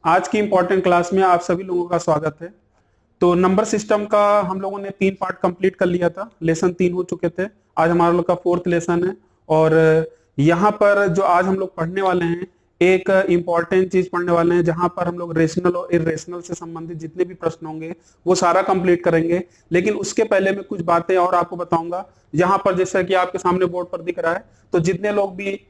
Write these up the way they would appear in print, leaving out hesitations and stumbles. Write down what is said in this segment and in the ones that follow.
आज की important class में आप सभी लोगों का स्वागत है। तो नंबर सिस्टम का हम लोगों ने 3 पार्ट कंप्लीट कर लिया था। लेसन 3 हो चुके थे। आज हमारा लोग का 4th लेसन है। और यहाँ पर जो आज हम लोग पढ़ने वाले हैं, एक इम्पॉर्टेंट चीज पढ़ने वाले हैं, जहां पर हम लोग रेशनल और इरेशनल से संबंधित जितने भी प्रश्न होंगे वो सारा कंप्लीट करेंगे। लेकिन उसके पहले मैं कुछ बातें और आपको बताऊंगा। यहाँ पर जैसा कि आपके सामने बोर्ड पर दिख रहा है, तो जितने लोग भी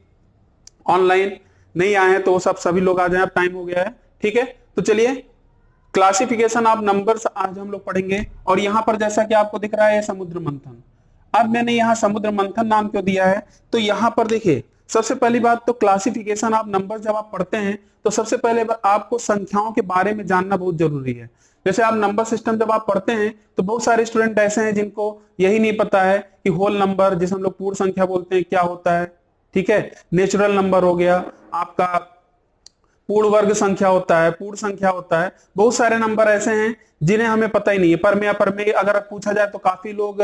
ऑनलाइन नहीं आए हैं तो वो सब सभी लोग आ जाए, अब टाइम हो गया है। ठीक है, तो चलिए क्लासिफिकेशन ऑफ नंबर्स आज हम लोग पढ़ेंगे। और यहाँ पर जैसा कि आपको दिख रहा है समुद्र मंथन। अब मैंने यहाँ समुद्र मंथन नाम क्यों दिया है, तो यहाँ पर देखिए सबसे पहली बात तो क्लासिफिकेशन ऑफ नंबर्स जब आप पढ़ते हैं तो सबसे पहले आपको संख्याओं के बारे में जानना बहुत जरूरी है। जैसे आप नंबर सिस्टम जब आप पढ़ते हैं तो बहुत सारे स्टूडेंट ऐसे हैं जिनको यही नहीं पता है कि होल नंबर, जिसे हम लोग पूर्ण संख्या बोलते हैं, क्या होता है। ठीक है, नेचुरल नंबर हो गया आपका, पूर्ण वर्ग संख्या होता है, पूर्ण संख्या होता है। बहुत सारे नंबर ऐसे हैं जिन्हें हमें पता ही नहीं है। परमेय अपरमेय अगर पूछा जाए तो काफी लोग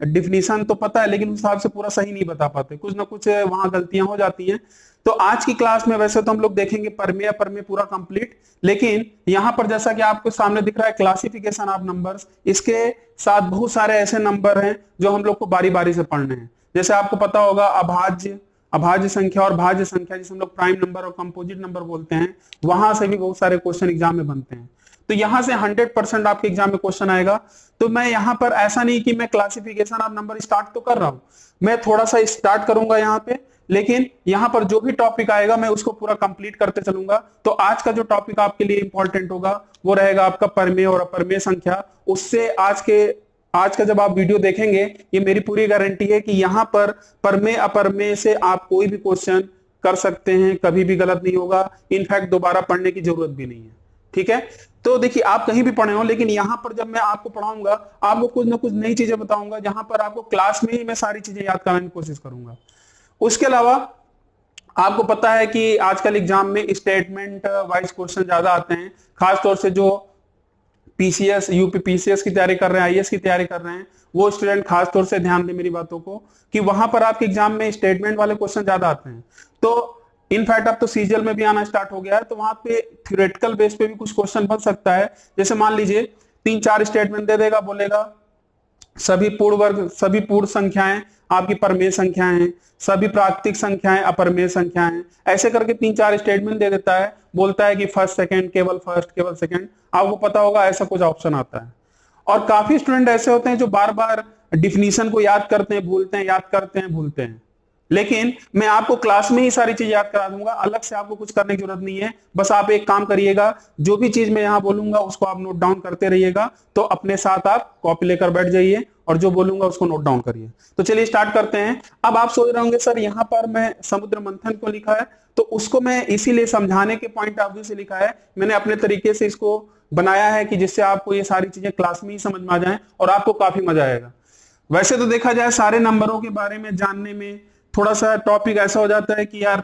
डिफिनीशन तो पता है लेकिन उस हिसाब से पूरा सही नहीं बता पाते, कुछ ना कुछ वहां गलतियां हो जाती हैं। तो आज की क्लास में वैसे तो हम लोग देखेंगे परमेय अपरमेय पूरा कंप्लीट, लेकिन यहाँ पर जैसा कि आपको सामने दिख रहा है क्लासिफिकेशन ऑफ नंबर्स, इसके साथ बहुत सारे ऐसे नंबर हैं जो हम लोग को बारी बारी से पढ़ने हैं। जैसे आपको पता होगा अभाज्य, अभाज्य संख्या और भाज्य संख्या, जिसे हम लोग प्राइम नंबर और कंपोजिट नंबर बोलते हैं, वहां से भी बहुत सारे क्वेश्चन एग्जाम में बनते हैं। तो यहां से 100% आपके एग्जाम में क्वेश्चन आएगा। तो मैं यहाँ पर ऐसा नहीं कि मैं क्लासिफिकेशन ऑफ नंबर स्टार्ट तो कर रहा हूं, मैं थोड़ा सा स्टार्ट करूंगा यहाँ पे, लेकिन यहाँ पर जो भी टॉपिक आएगा मैं उसको पूरा कंप्लीट करते चलूंगा। तो आज का जो टॉपिक आपके लिए इंपॉर्टेंट होगा वो रहेगा आपका परमेय और अपरमेय संख्या। उससे आज का जब आप वीडियो देखेंगे, ये मेरी पूरी गारंटी है कि यहाँ पर परमेय अपरमेय से आप कोई भी क्वेश्चन कर सकते हैं, कभी भी गलत नहीं होगा। इनफैक्ट दोबारा पढ़ने की जरूरत भी नहीं है। ठीक है, तो देखिए आप कहीं भी पढ़े हो, लेकिन यहाँ पर जब मैं आपको पढ़ाऊंगा आपको कुछ ना कुछ नई चीजें बताऊंगा, जहां पर आपको क्लास में ही मैं सारी चीजें याद कराने की कोशिश करूंगा। उसके अलावा आपको पता है कि आजकल एग्जाम में स्टेटमेंट वाइज क्वेश्चन ज्यादा आते हैं, खासतौर से जो पीसीएस यूपी पीसीएस की तैयारी कर रहे हैं, आईएएस की तैयारी कर रहे हैं, वो स्टूडेंट खास तौर से ध्यान दें मेरी बातों को, कि वहां पर आपके एग्जाम में स्टेटमेंट वाले क्वेश्चन ज्यादा आते हैं। तो इनफैक्ट अब तो सीजीएल में भी आना स्टार्ट हो गया है, तो वहां पे थ्योरेटिकल बेस पे भी कुछ क्वेश्चन बन सकता है। जैसे मान लीजिए 3-4 स्टेटमेंट दे देगा, बोलेगा सभी पूर्ण वर्ग, सभी पूर्ण संख्याएं आपकी परमेय संख्याएं हैं, सभी प्राकृतिक संख्याएं अपरमेय संख्याएं हैं, ऐसे करके 3-4 स्टेटमेंट दे देता है। बोलता है कि फर्स्ट सेकंड, केवल फर्स्ट, केवल सेकंड। आपको पता होगा ऐसा कुछ ऑप्शन आता है। और काफी स्टूडेंट ऐसे होते हैं जो बार बार डिफिनीशन को याद करते हैं, भूलते हैं, याद करते हैं, भूलते हैं। लेकिन मैं आपको क्लास में ही सारी चीज याद करा दूंगा, अलग से आपको कुछ करने की जरूरत नहीं है। बस आप एक काम करिएगा, जो भी चीज मैं यहाँ बोलूंगा उसको आप नोट डाउन करते रहिएगा। तो अपने साथ आप कॉपी लेकर बैठ जाइए और जो बोलूंगा उसको नोट डाउन करिए। तो चलिए स्टार्ट करते हैं। अब आप सोच रहे होंगे सर यहाँ पर मैं समुद्र मंथन को लिखा है, तो उसको मैं इसीलिए समझाने के पॉइंट ऑफ व्यू से लिखा है। मैंने अपने तरीके से इसको बनाया है कि जिससे आपको ये सारी चीजें क्लास में ही समझ में आ जाए और आपको काफी मजा आएगा। वैसे तो देखा जाए सारे नंबरों के बारे में जानने में थोड़ा सा टॉपिक ऐसा हो जाता है कि यार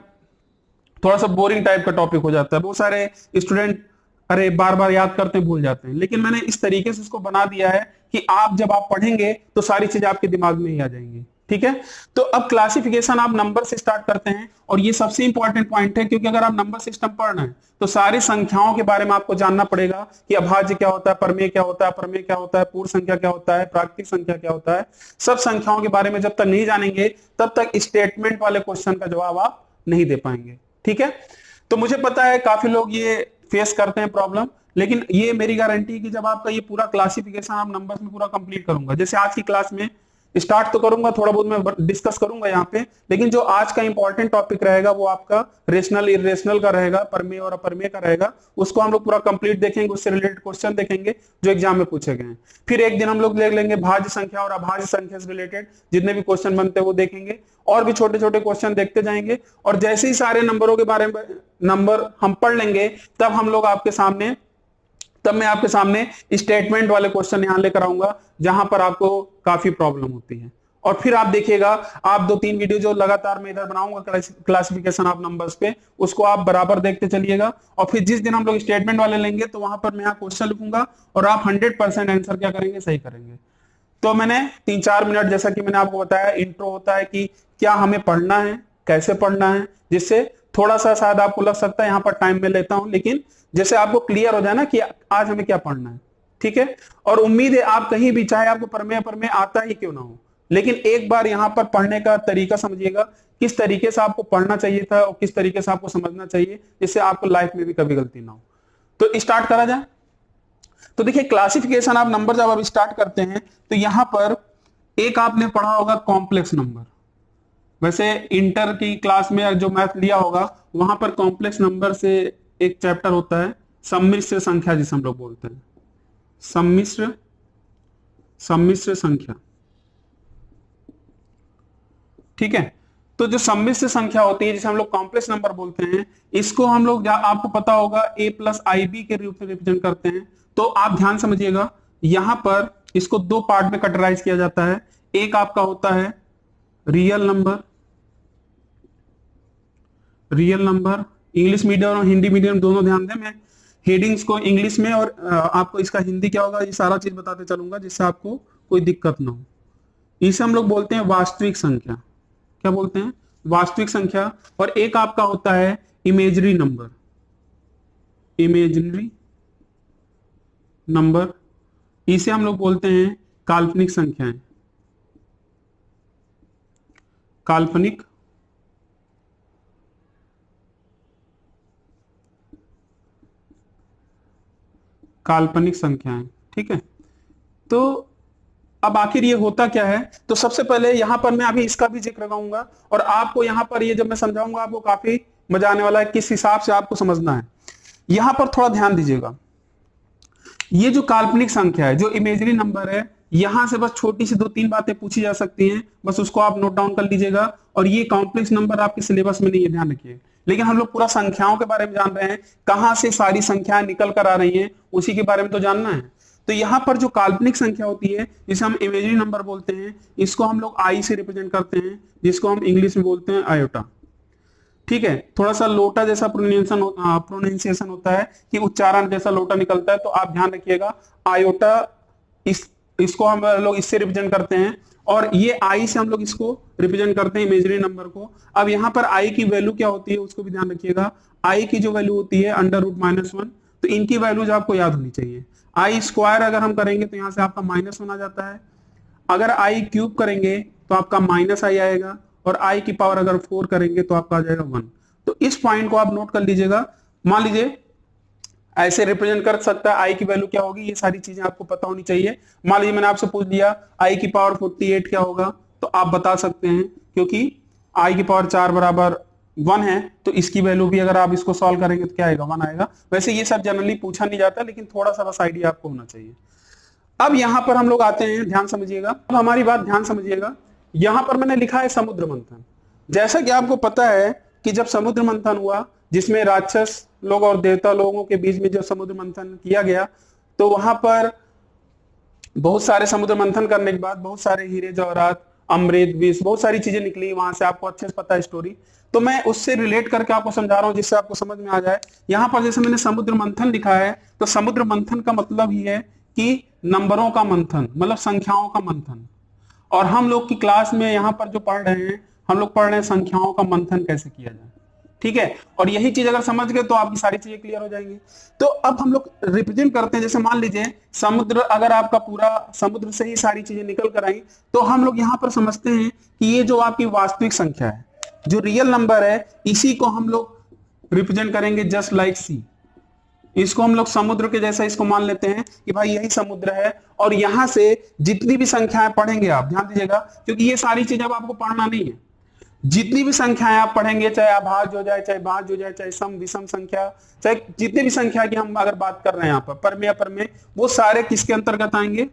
थोड़ा सा बोरिंग टाइप का टॉपिक हो जाता है। बहुत सारे स्टूडेंट अरे बार बार याद करते हैं, भूल जाते हैं। लेकिन मैंने इस तरीके से इसको बना दिया है कि आप जब आप पढ़ेंगे तो सारी चीजें आपके दिमाग में ही आ जाएंगी। ठीक है, तो अब क्लासिफिकेशन आप नंबर से स्टार्ट करते हैं, और ये सबसे इंपॉर्टेंट पॉइंट है, क्योंकि अगर आप नंबर सिस्टम पढ़ रहे हैं तो सारी संख्याओं के बारे में आपको जानना पड़ेगा कि अभाज्य क्या होता है, परमेय क्या होता है, अपरमेय क्या होता है, पूर्ण संख्या क्या होता है, प्राकृतिक संख्या क्या होता है। सब संख्याओं के बारे में जब तक नहीं जानेंगे तब तक स्टेटमेंट वाले क्वेश्चन का जवाब आप नहीं दे पाएंगे। ठीक है, तो मुझे पता है काफी लोग ये फेस करते हैं प्रॉब्लम, लेकिन ये मेरी गारंटी है कि जब आपका ये पूरा क्लासिफिकेशन आप नंबर्स में पूरा कंप्लीट करूंगा, जैसे आज की क्लास में स्टार्ट तो करूंगा, थोड़ा बहुत मैं डिस्कस करूंगा यहाँ पे, लेकिन जो आज का इंपॉर्टेंट टॉपिक रहेगा वो आपका रेशनल इरेशनल का रहेगा, परमेय और अपरमेय का रहेगा। उसको हम लोग पूरा कंप्लीट देखेंगे, उससे रिलेटेड क्वेश्चन देखेंगे जो एग्जाम में पूछे गए हैं। फिर एक दिन हम लोग देख लेंगे भाज्य संख्या और अभाज्य संख्या से रिलेटेड जितने भी क्वेश्चन बनते हैं वो देखेंगे, और भी छोटे छोटे क्वेश्चन देखते जाएंगे। और जैसे ही सारे नंबरों के बारे में नंबर हम पढ़ लेंगे तब मैं आपके सामने स्टेटमेंट वाले क्वेश्चन यहां लेकर आऊंगा, जहां पर आपको काफी प्रॉब्लम होती है। और फिर आप देखिएगा, आप 2-3 वीडियो जो लगातार मैं इधर बनाऊंगा क्लासिफिकेशन ऑफ नंबर्स पे, उसको आप बराबर देखते चलिएगा। और फिर जिस दिन हम लोग स्टेटमेंट वाले लेंगे तो वहां पर मैं यहाँ क्वेश्चन लिखूंगा और आप 100% आंसर क्या करेंगे, सही करेंगे। तो मैंने 3-4 मिनट, जैसा कि मैंने आपको बताया, इंट्रो होता है कि क्या हमें पढ़ना है, कैसे पढ़ना है, जिससे थोड़ा सा शायद आपको लग सकता है यहाँ पर टाइम में लेता हूं, लेकिन जैसे आपको क्लियर हो जाए ना कि आज हमें क्या पढ़ना है, ठीक है। और उम्मीद है आप कहीं भी, चाहे आपको प्रमेय आता ही क्यों ना हो, लेकिन एक बार यहाँ पर पढ़ने का तरीका समझिएगा, किस तरीके से आपको पढ़ना चाहिए था और किस तरीके से आपको समझना चाहिए, जिससे आपको लाइफ में भी कभी गलती ना हो। तो स्टार्ट करा जाए। तो देखिए क्लासिफिकेशन ऑफ नंबर जब आप स्टार्ट करते हैं तो यहां पर एक आपने पढ़ा होगा कॉम्प्लेक्स नंबर। वैसे इंटर की क्लास में जो मैथ लिया होगा वहां पर कॉम्प्लेक्स नंबर से एक चैप्टर होता है सम्मिश्र संख्या, जिसे हम लोग बोलते हैं सम्मिश्र संख्या, ठीक है। तो जो सम्मिश्र संख्या होती है जिसे हम लोग कॉम्प्लेक्स नंबर बोलते हैं, इसको हम लोग, आपको पता होगा, a प्लस IB के रूप में रिप्रेजेंट करते हैं। तो आप ध्यान समझिएगा, यहां पर इसको दो पार्ट में कैटेगराइज किया जाता है। एक आपका होता है रियल नंबर, इंग्लिश मीडियम और हिंदी मीडियम दोनों ध्यान दें, मैं हेडिंग्स को इंग्लिश में और आपको इसका हिंदी क्या होगा ये सारा चीज बताते चलूंगा, जिससे आपको कोई दिक्कत ना हो। इसे हम लोग बोलते हैं वास्तविक संख्या। क्या बोलते हैं? वास्तविक संख्या। और एक आपका होता है इमेजरी नंबर, इसे हम लोग बोलते हैं काल्पनिक संख्याएं, काल्पनिक संख्याएं, ठीक है। तो अब आखिर ये होता क्या है, तो सबसे पहले यहां पर मैं अभी इसका भी जिक्र लगाऊंगा और आपको यहां पर ये जब मैं समझाऊंगा आपको काफी मजा आने वाला है, किस हिसाब से आपको समझना है। यहां पर थोड़ा ध्यान दीजिएगा, ये जो काल्पनिक संख्या है, जो इमेजरी नंबर है, यहां से बस छोटी सी दो तीन बातें पूछी जा सकती हैं, बस उसको आप नोट डाउन कर लीजिएगा। और ये कॉम्प्लेक्स नंबर आपके सिलेबस में नहीं है, ध्यान रखिए। लेकिन हम लोग पूरा संख्याओं के बारे में जान रहे हैं, कहां से सारी संख्याएं निकल कर आ रही हैं, उसी के बारे में तो जानना है। तो यहां पर जो काल्पनिक संख्या होती है, जिसे हम इमेजरी नंबर बोलते हैं, इसको हम लोग आई से रिप्रेजेंट करते हैं, जिसको हम इंग्लिश में बोलते हैं आयोटा, ठीक है। थोड़ा सा लोटा जैसा प्रोनाउंसिएशन होता है, कि उच्चारण जैसा लोटा निकलता है, तो आप ध्यान रखिएगा आयोटा, इसको हम लोग इससे रिप्रेजेंट करते हैं, और ये आई से हम लोग इसको रिप्रेजेंट करते हैं इमेजरी नंबर को। अब यहाँ पर आई की वैल्यू क्या होती है उसको भी ध्यान रखिएगा। आई की जो वैल्यू होती है √-1, तो इनकी वैल्यूज आपको याद होनी चाहिए। आई स्क्वायर अगर हम करेंगे तो यहाँ से आपका -1 आ जाता है, अगर आई क्यूब करेंगे तो आपका -i आएगा, और i की पावर अगर 4 करेंगे तो आपका आ जाएगा 1। तो इस पॉइंट को आप नोट कर लीजिएगा। मान लीजिए ऐसे रिप्रेजेंट कर सकता है, i की वैल्यू क्या होगी, ये सारी चीजें आपको पता होनी चाहिए। मान लीजिए मैंने आपसे पूछ दिया i की पावर 48 क्या होगा, तो आप बता सकते हैं, क्योंकि i की पावर 4 बराबर 1 है, तो इसकी वैल्यू भी अगर आप इसको सॉल्व करेंगे तो क्या आएगा, 1 आएगा। वैसे ये सब जनरली पूछा नहीं जाता, लेकिन थोड़ा सा बस आइडिया आपको होना चाहिए। अब यहां पर हम लोग आते हैं, ध्यान समझिएगा, अब हमारी बात ध्यान समझिएगा। यहां पर मैंने लिखा है समुद्र मंथन। जैसा कि आपको पता है कि जब समुद्र मंथन हुआ, जिसमें राक्षस लोग और देवता लोगों के बीच में जब समुद्र मंथन किया गया, तो वहां पर बहुत सारे समुद्र मंथन करने के बाद बहुत सारे हीरे जवाहरात, अमृत, विष, बहुत सारी चीजें निकली वहां से, आपको अच्छे से पता है स्टोरी। तो मैं उससे रिलेट करके आपको समझा रहा हूं, जिससे आपको समझ में आ जाए। यहां पर जैसे मैंने समुद्र मंथन लिखा है, तो समुद्र मंथन का मतलब ही है कि नंबरों का मंथन, मतलब संख्याओं का मंथन। और हम लोग की क्लास में यहाँ पर जो पढ़ रहे हैं, हम लोग पढ़ रहे हैं संख्याओं का मंथन कैसे किया जाए, ठीक है। और यही चीज अगर समझ गए तो आपकी सारी चीजें क्लियर हो जाएंगी। तो अब हम लोग रिप्रेजेंट करते हैं, जैसे मान लीजिए समुद्र, अगर आपका पूरा समुद्र से ही सारी चीजें निकल कर आई, तो हम लोग यहाँ पर समझते हैं कि ये जो आपकी वास्तविक संख्या है, जो रियल नंबर है, इसी को हम लोग रिप्रेजेंट करेंगे जस्ट लाइक सी। इसको हम लोग समुद्र के जैसा इसको मान लेते हैं कि भाई यही समुद्र है, और यहां से जितनी भी संख्याएं पढ़ेंगे आप ध्यान दीजिएगा, क्योंकि ये सारी चीजें अब आपको पढ़ना नहीं है। जितनी भी संख्याएं आप पढ़ेंगे, चाहे अभाज्य हो जाए, चाहे भाज्य हो जाए, चाहे सम विषम संख्या, चाहे जितनी भी संख्या की हम अगर बात कर रहे हैं यहाँ पर, परमेय अप्रमेय, वो सारे किसके अंतर्गत आएंगे,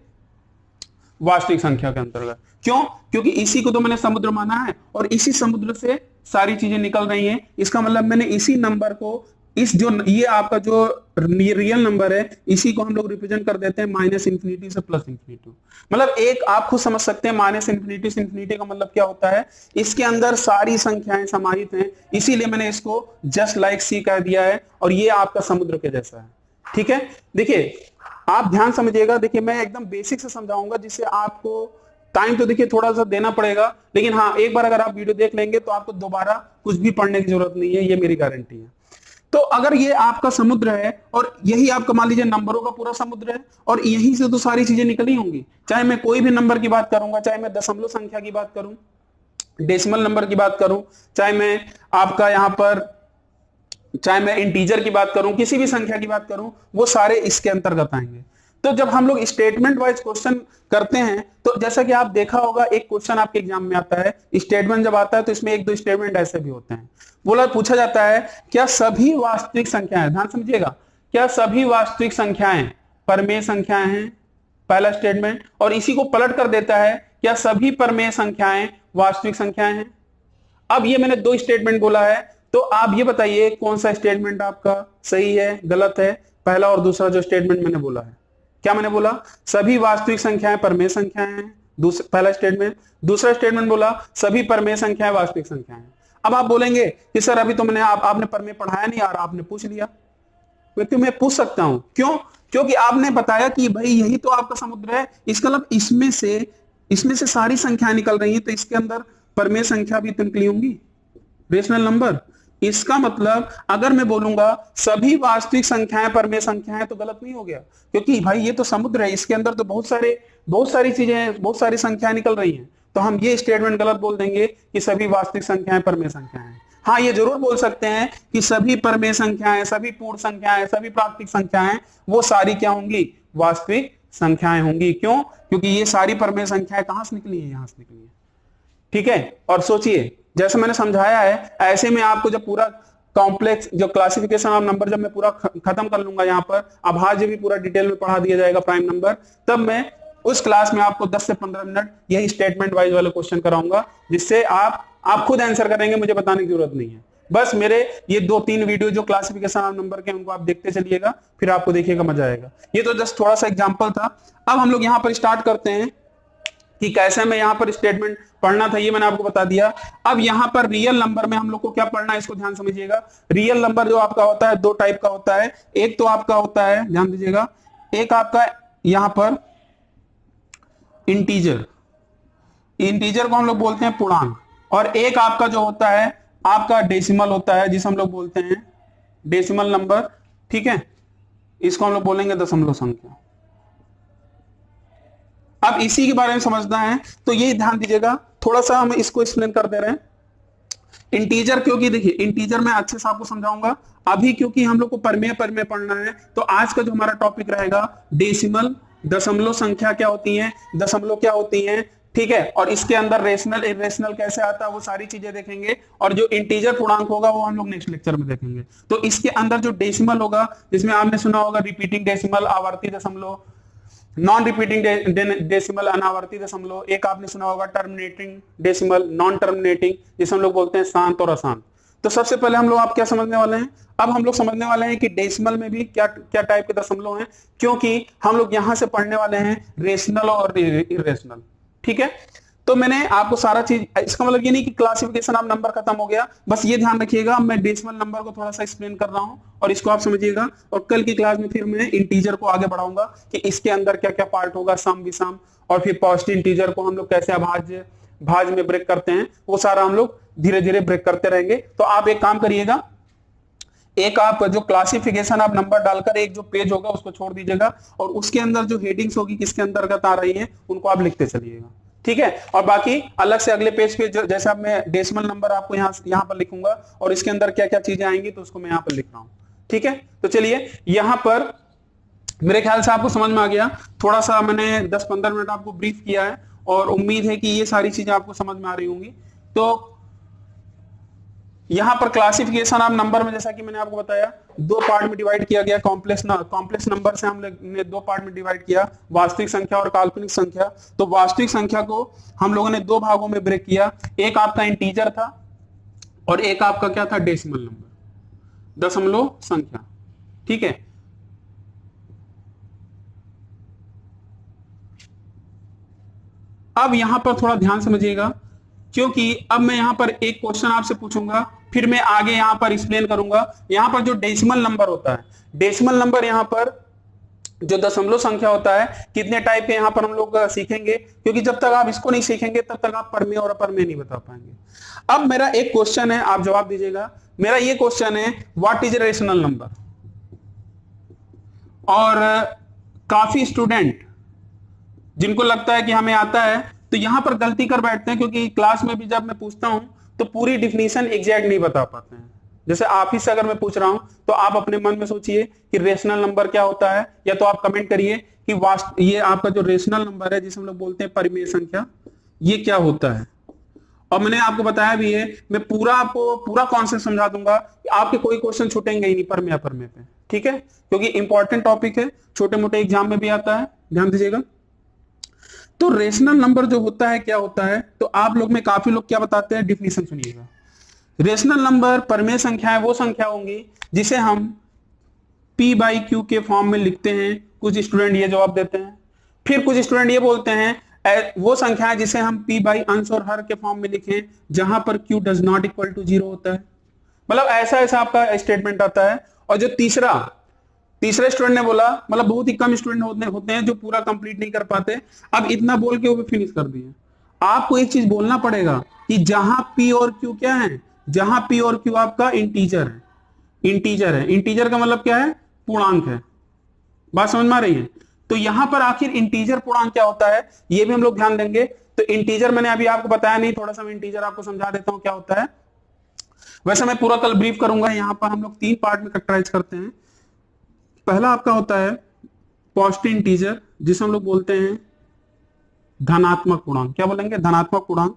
वास्तविक संख्या के अंतर्गत। क्यों? क्योंकि इसी को तो मैंने समुद्र माना है, और इसी समुद्र से सारी चीजें निकल रही हैं। इसका मतलब मैंने इसी नंबर को, इस जो ये आपका जो रियल नंबर है, इसी को हम लोग रिप्रेजेंट कर देते हैं -∞ से +∞। मतलब एक आप खुद समझ सकते हैं, -∞ से ∞ का मतलब क्या होता है, इसके अंदर सारी संख्याएं समाहित हैं, इसीलिए मैंने इसको जस्ट लाइक सी कह दिया है, और ये आपका समुद्र के जैसा है, ठीक है। देखिए आप ध्यान समझिएगा, देखिए मैं एकदम बेसिक से समझाऊंगा, जिससे आपको टाइम तो देखिए थोड़ा सा देना पड़ेगा, लेकिन हाँ एक बार अगर आप वीडियो देख लेंगे तो आपको दोबारा कुछ भी पढ़ने की जरूरत नहीं है, ये मेरी गारंटी है। तो अगर ये आपका समुद्र है और यही आपका मान लीजिए नंबरों का पूरा समुद्र है और यहीं से तो सारी चीजें निकली होंगी, चाहे मैं कोई भी नंबर की बात करूंगा, चाहे मैं दशमलव संख्या की बात करूं, डेसिमल नंबर की बात करूं, चाहे मैं आपका यहां पर चाहे मैं इंटीजर की बात करूं, किसी भी संख्या की बात करूं, वो सारे इसके अंतर्गत आएंगे। तो जब हम लोग स्टेटमेंट वाइज क्वेश्चन करते हैं तो जैसा कि आप देखा होगा एक क्वेश्चन आपके एग्जाम में आता है, स्टेटमेंट जब आता है तो इसमें एक दो स्टेटमेंट ऐसे भी होते हैं। बोला पूछा जाता है क्या सभी वास्तविक संख्याएं, ध्यान समझिएगा, क्या सभी वास्तविक संख्याएं परमेय संख्याएं हैं, पहला स्टेटमेंट, और इसी को पलट कर देता है क्या सभी परमेय संख्याएं वास्तविक संख्याएं हैं। अब ये मैंने दो स्टेटमेंट बोला है, तो आप ये बताइए कौन सा स्टेटमेंट आपका सही है गलत है, पहला और दूसरा जो स्टेटमेंट मैंने बोला है। क्या मैंने बोला, सभी वास्तविक संख्याएं परमेय संख्याएं हैं, पहला स्टेटमेंट। दूसरा स्टेटमेंट बोला सभी परमेय संख्याएं वास्तविक संख्याएं हैं। अब आप बोलेंगे कि सर अभी तो मैंने आपने परमेय पढ़ाया नहीं और आपने पूछ लिया। क्योंकि मैं पूछ सकता हूं, क्यों, क्योंकि आपने बताया कि भाई यही तो आपका समुद्र है, इसका मतलब इसमें से सारी संख्याएं निकल रही हैं, तो इसके अंदर परमेय संख्या भी तो निकली होंगी, रेशनल नंबर। इसका मतलब अगर मैं बोलूंगा सभी वास्तविक संख्याएं परमेय संख्याएं तो गलत नहीं हो गया, क्योंकि भाई ये तो समुद्र है, इसके अंदर तो बहुत सारी चीजें, बहुत सारी संख्याएं निकल रही हैं, तो हम ये स्टेटमेंट गलत बोल देंगे कि सभी वास्तविक संख्याएं परमेय संख्याएं हैं। हाँ ये जरूर बोल सकते हैं कि सभी परमेय संख्याएं, सभी पूर्ण संख्याएं, सभी प्राकृतिक संख्याएं, वो सारी क्या होंगी, वास्तविक संख्याएं होंगी। क्यों, क्योंकि ये सारी परमेय संख्याएं कहां से निकली है, यहां से निकली है। ठीक है, और सोचिए जैसे मैंने समझाया है, ऐसे में आपको जब पूरा कॉम्प्लेक्स जो क्लासिफिकेशन ऑफ नंबर जब मैं पूरा खत्म कर लूंगा, यहाँ पर अभाज्य भी पूरा डिटेल में पढ़ा दिया जाएगा, प्राइम नंबर, तब मैं उस क्लास में आपको 10 से 15 मिनट यही स्टेटमेंट वाइज वाले क्वेश्चन कराऊंगा, जिससे आप खुद आंसर करेंगे, मुझे बताने की जरूरत नहीं है। बस मेरे ये 2-3 वीडियो जो क्लासिफिकेशन ऑफ नंबर के उनको आप देखते चलिएगा, फिर आपको देखिएगा मजा आएगा। ये तो जस्ट थोड़ा सा एग्जांपल था। अब हम लोग यहाँ पर स्टार्ट करते हैं कि कैसे मैं यहाँ पर स्टेटमेंट पढ़ना था, ये मैंने आपको बता दिया। अब यहाँ पर रियल नंबर में हम लोग को क्या पढ़ना है, इसको ध्यान समझिएगा। रियल नंबर जो आपका होता है, दो टाइप का होता है। एक तो आपका होता है, ध्यान दीजिएगा, एक आपका यहाँ पर इंटीजर को हम लोग बोलते हैं पूर्णांक, और एक आपका जो होता है आपका डेसिमल होता है, जिसे हम लोग बोलते हैं डेसिमल नंबर। ठीक है, इसको हम लोग बोलेंगे दशमलव संख्या। अब इसी के बारे में समझना है तो ये ध्यान दीजिएगा, थोड़ा सा हम इसको एक्सप्लेन कर दे रहे हैं। इंटीजर, क्योंकि देखिए इंटीजर मैं अच्छे से आपको समझाऊंगा अभी, क्योंकि हम लोग को परमेय पढ़ना है। तो आज का जो हमारा टॉपिक रहेगा डेसिमल, दशमलव संख्या क्या होती है, दशमलव क्या होती है, ठीक है, और इसके अंदर रेशनल इरेशनल कैसे आता है, वो सारी चीजें देखेंगे। और जो इंटीजर पूर्णांक होगा वो हम लोग नेक्स्ट लेक्चर में देखेंगे। तो इसके अंदर जो डेसिमल होगा, जिसमें आपने सुना होगा रिपीटिंग डेसिमल, आवर्ती दशमलव, नॉन रिपीटिंग डेसिमल, अनावर्ती दशमलव, एक आपने सुना होगा टर्मिनेटिंग डेसिमल, नॉन टर्मिनेटिंग, जिसे हम लोग बोलते हैं शांत और अशांत। तो सबसे पहले हम लोग आप क्या समझने वाले हैं, अब हम लोग समझने वाले हैं कि डेसिमल में भी क्या क्या टाइप के दशमलव हैं, क्योंकि हम लोग यहां से पढ़ने वाले हैं रेशनल और इरेशनल। ठीक है, तो मैंने आपको सारा चीज, इसका मतलब ये नहीं कि क्लासिफिकेशन ऑफ नंबर खत्म हो गया, बस ये ध्यान रखिएगा मैं डेसिमल नंबर को थोड़ा सा एक्सप्लेन कर रहा हूं और इसको आप समझिएगा। और कल की क्लास में फिर मैं इंटीजर को आगे बढ़ाऊंगा कि इसके अंदर क्या क्या पार्ट होगा, सम विषम, और फिर पॉजिटिव इंटीजर को हम लोग कैसे भाज्य में ब्रेक करते हैं, वो सारा हम लोग धीरे धीरे ब्रेक करते रहेंगे। तो आप एक काम करिएगा, एक आप जो क्लासिफिकेशन ऑफ नंबर डालकर एक जो पेज होगा उसको छोड़ दीजिएगा, और उसके अंदर जो हेडिंग्स होगी किसके अंतर्गत आ रही है उनको आप लिखते चलिएगा। ठीक है, और बाकी अलग से अगले पेज पे जैसे अब मैं डेसिमल नंबर आपको यहाँ पर लिखूंगा और इसके अंदर क्या क्या चीजें आएंगी तो उसको मैं यहाँ पर लिख रहा हूँ। ठीक है, तो चलिए यहाँ पर मेरे ख्याल से आपको समझ में आ गया। थोड़ा सा मैंने 10-15 मिनट आपको ब्रीफ किया है और उम्मीद है कि ये सारी चीजें आपको समझ में आ रही होंगी। तो यहां पर क्लासिफिकेशन ऑफ नंबर में जैसा कि मैंने आपको बताया, दो पार्ट में डिवाइड किया गया। कॉम्प्लेक्स नंबर से हमने दो पार्ट में डिवाइड किया, वास्तविक संख्या और काल्पनिक संख्या। तो वास्तविक संख्या को हम लोगों ने दो भागों में ब्रेक किया, एक आपका इंटीजर था और एक आपका क्या था, डेसिमल नंबर, दशमलव संख्या। ठीक है, अब यहां पर थोड़ा ध्यान समझिएगा, क्योंकि अब मैं यहां पर एक क्वेश्चन आपसे पूछूंगा, फिर मैं आगे यहां पर एक्सप्लेन करूंगा। यहां पर जो डेसिमल नंबर होता है, डेसिमल नंबर यहां पर जो दशमलव संख्या होता है कितने टाइप के यहाँ पर हम लोग सीखेंगे, क्योंकि जब तक आप इसको नहीं सीखेंगे तब तक आप परमेय और अपर्मेय नहीं बता पाएंगे। अब मेरा एक क्वेश्चन है, आप जवाब दीजिएगा। मेरा ये क्वेश्चन है, what is a rational number. और काफी स्टूडेंट जिनको लगता है कि हमें आता है तो यहां पर गलती कर बैठते हैं, क्योंकि क्लास में भी जब मैं पूछता हूं तो पूरी डिफिनीशन एग्जैक्ट नहीं बता पाते हैं। जैसे आप ही से अगर मैं पूछ रहा हूं तो आप अपने मन में सोचिए कि रेशनल नंबर क्या होता है, या तो आप कमेंट करिए कि ये आपका जो रेशनल नंबर है जिसे हम लोग बोलते हैं परिमेय संख्या, ये क्या होता है। और मैंने आपको बताया भी है, मैं पूरा आपको पूरा कॉन्सेप्ट समझा दूंगा, आपके कोई क्वेश्चन छूटेंगे ही नहीं परमेय अपर्मेय पे, ठीक है, क्योंकि इंपॉर्टेंट टॉपिक है, छोटे मोटे एग्जाम में भी आता है, ध्यान दीजिएगा। तो रेशनल नंबर जो होता है क्या होता है, तो आप लोग में काफी लोग क्या बताते हैं, डिफिनीशन सुनिएगा। रेशनल नंबर परमेय संख्याएं वो संख्या होंगी जिसे हम P बाई क्यू के फॉर्म में लिखते हैं। कुछ स्टूडेंट ये जवाब देते हैं। फिर कुछ स्टूडेंट ये बोलते हैं वो संख्याएं जिसे हम P बाई अंश और हर के फॉर्म में लिखें जहां पर Q does not equal to 0 होता है। मतलब ऐसा ऐसा आपका स्टेटमेंट आता है। और जो तीसरा स्टूडेंट ने बोला, मतलब बहुत ही कम स्टूडेंट होते हैं जो पूरा कंप्लीट नहीं कर पाते। अब इतना बोल के वो भी फिनिश कर दिए। आपको एक चीज बोलना पड़ेगा कि जहां P और Q क्या है, जहां P और Q आपका इंटीजर है। इंटीजर का मतलब क्या है, पूर्णांक है। बात समझ में आ रही है। तो यहां पर आखिर इंटीजर पूर्णांक क्या होता है ये भी हम लोग ध्यान देंगे। तो इंटीजर मैंने अभी आपको बताया नहीं, थोड़ा सा मैं इंटीजर आपको समझा देता हूं क्या होता है। वैसे मैं पूरा कल ब्रीफ करूंगा। यहां पर हम लोग 3 पार्ट में कैटेगराइज करते हैं। पहला आपका होता है पॉजिटिव इंटीजर, जिसे हम लोग बोलते हैं धनात्मक पूर्णांक। क्या बोलेंगे, धनात्मक पूर्णांक।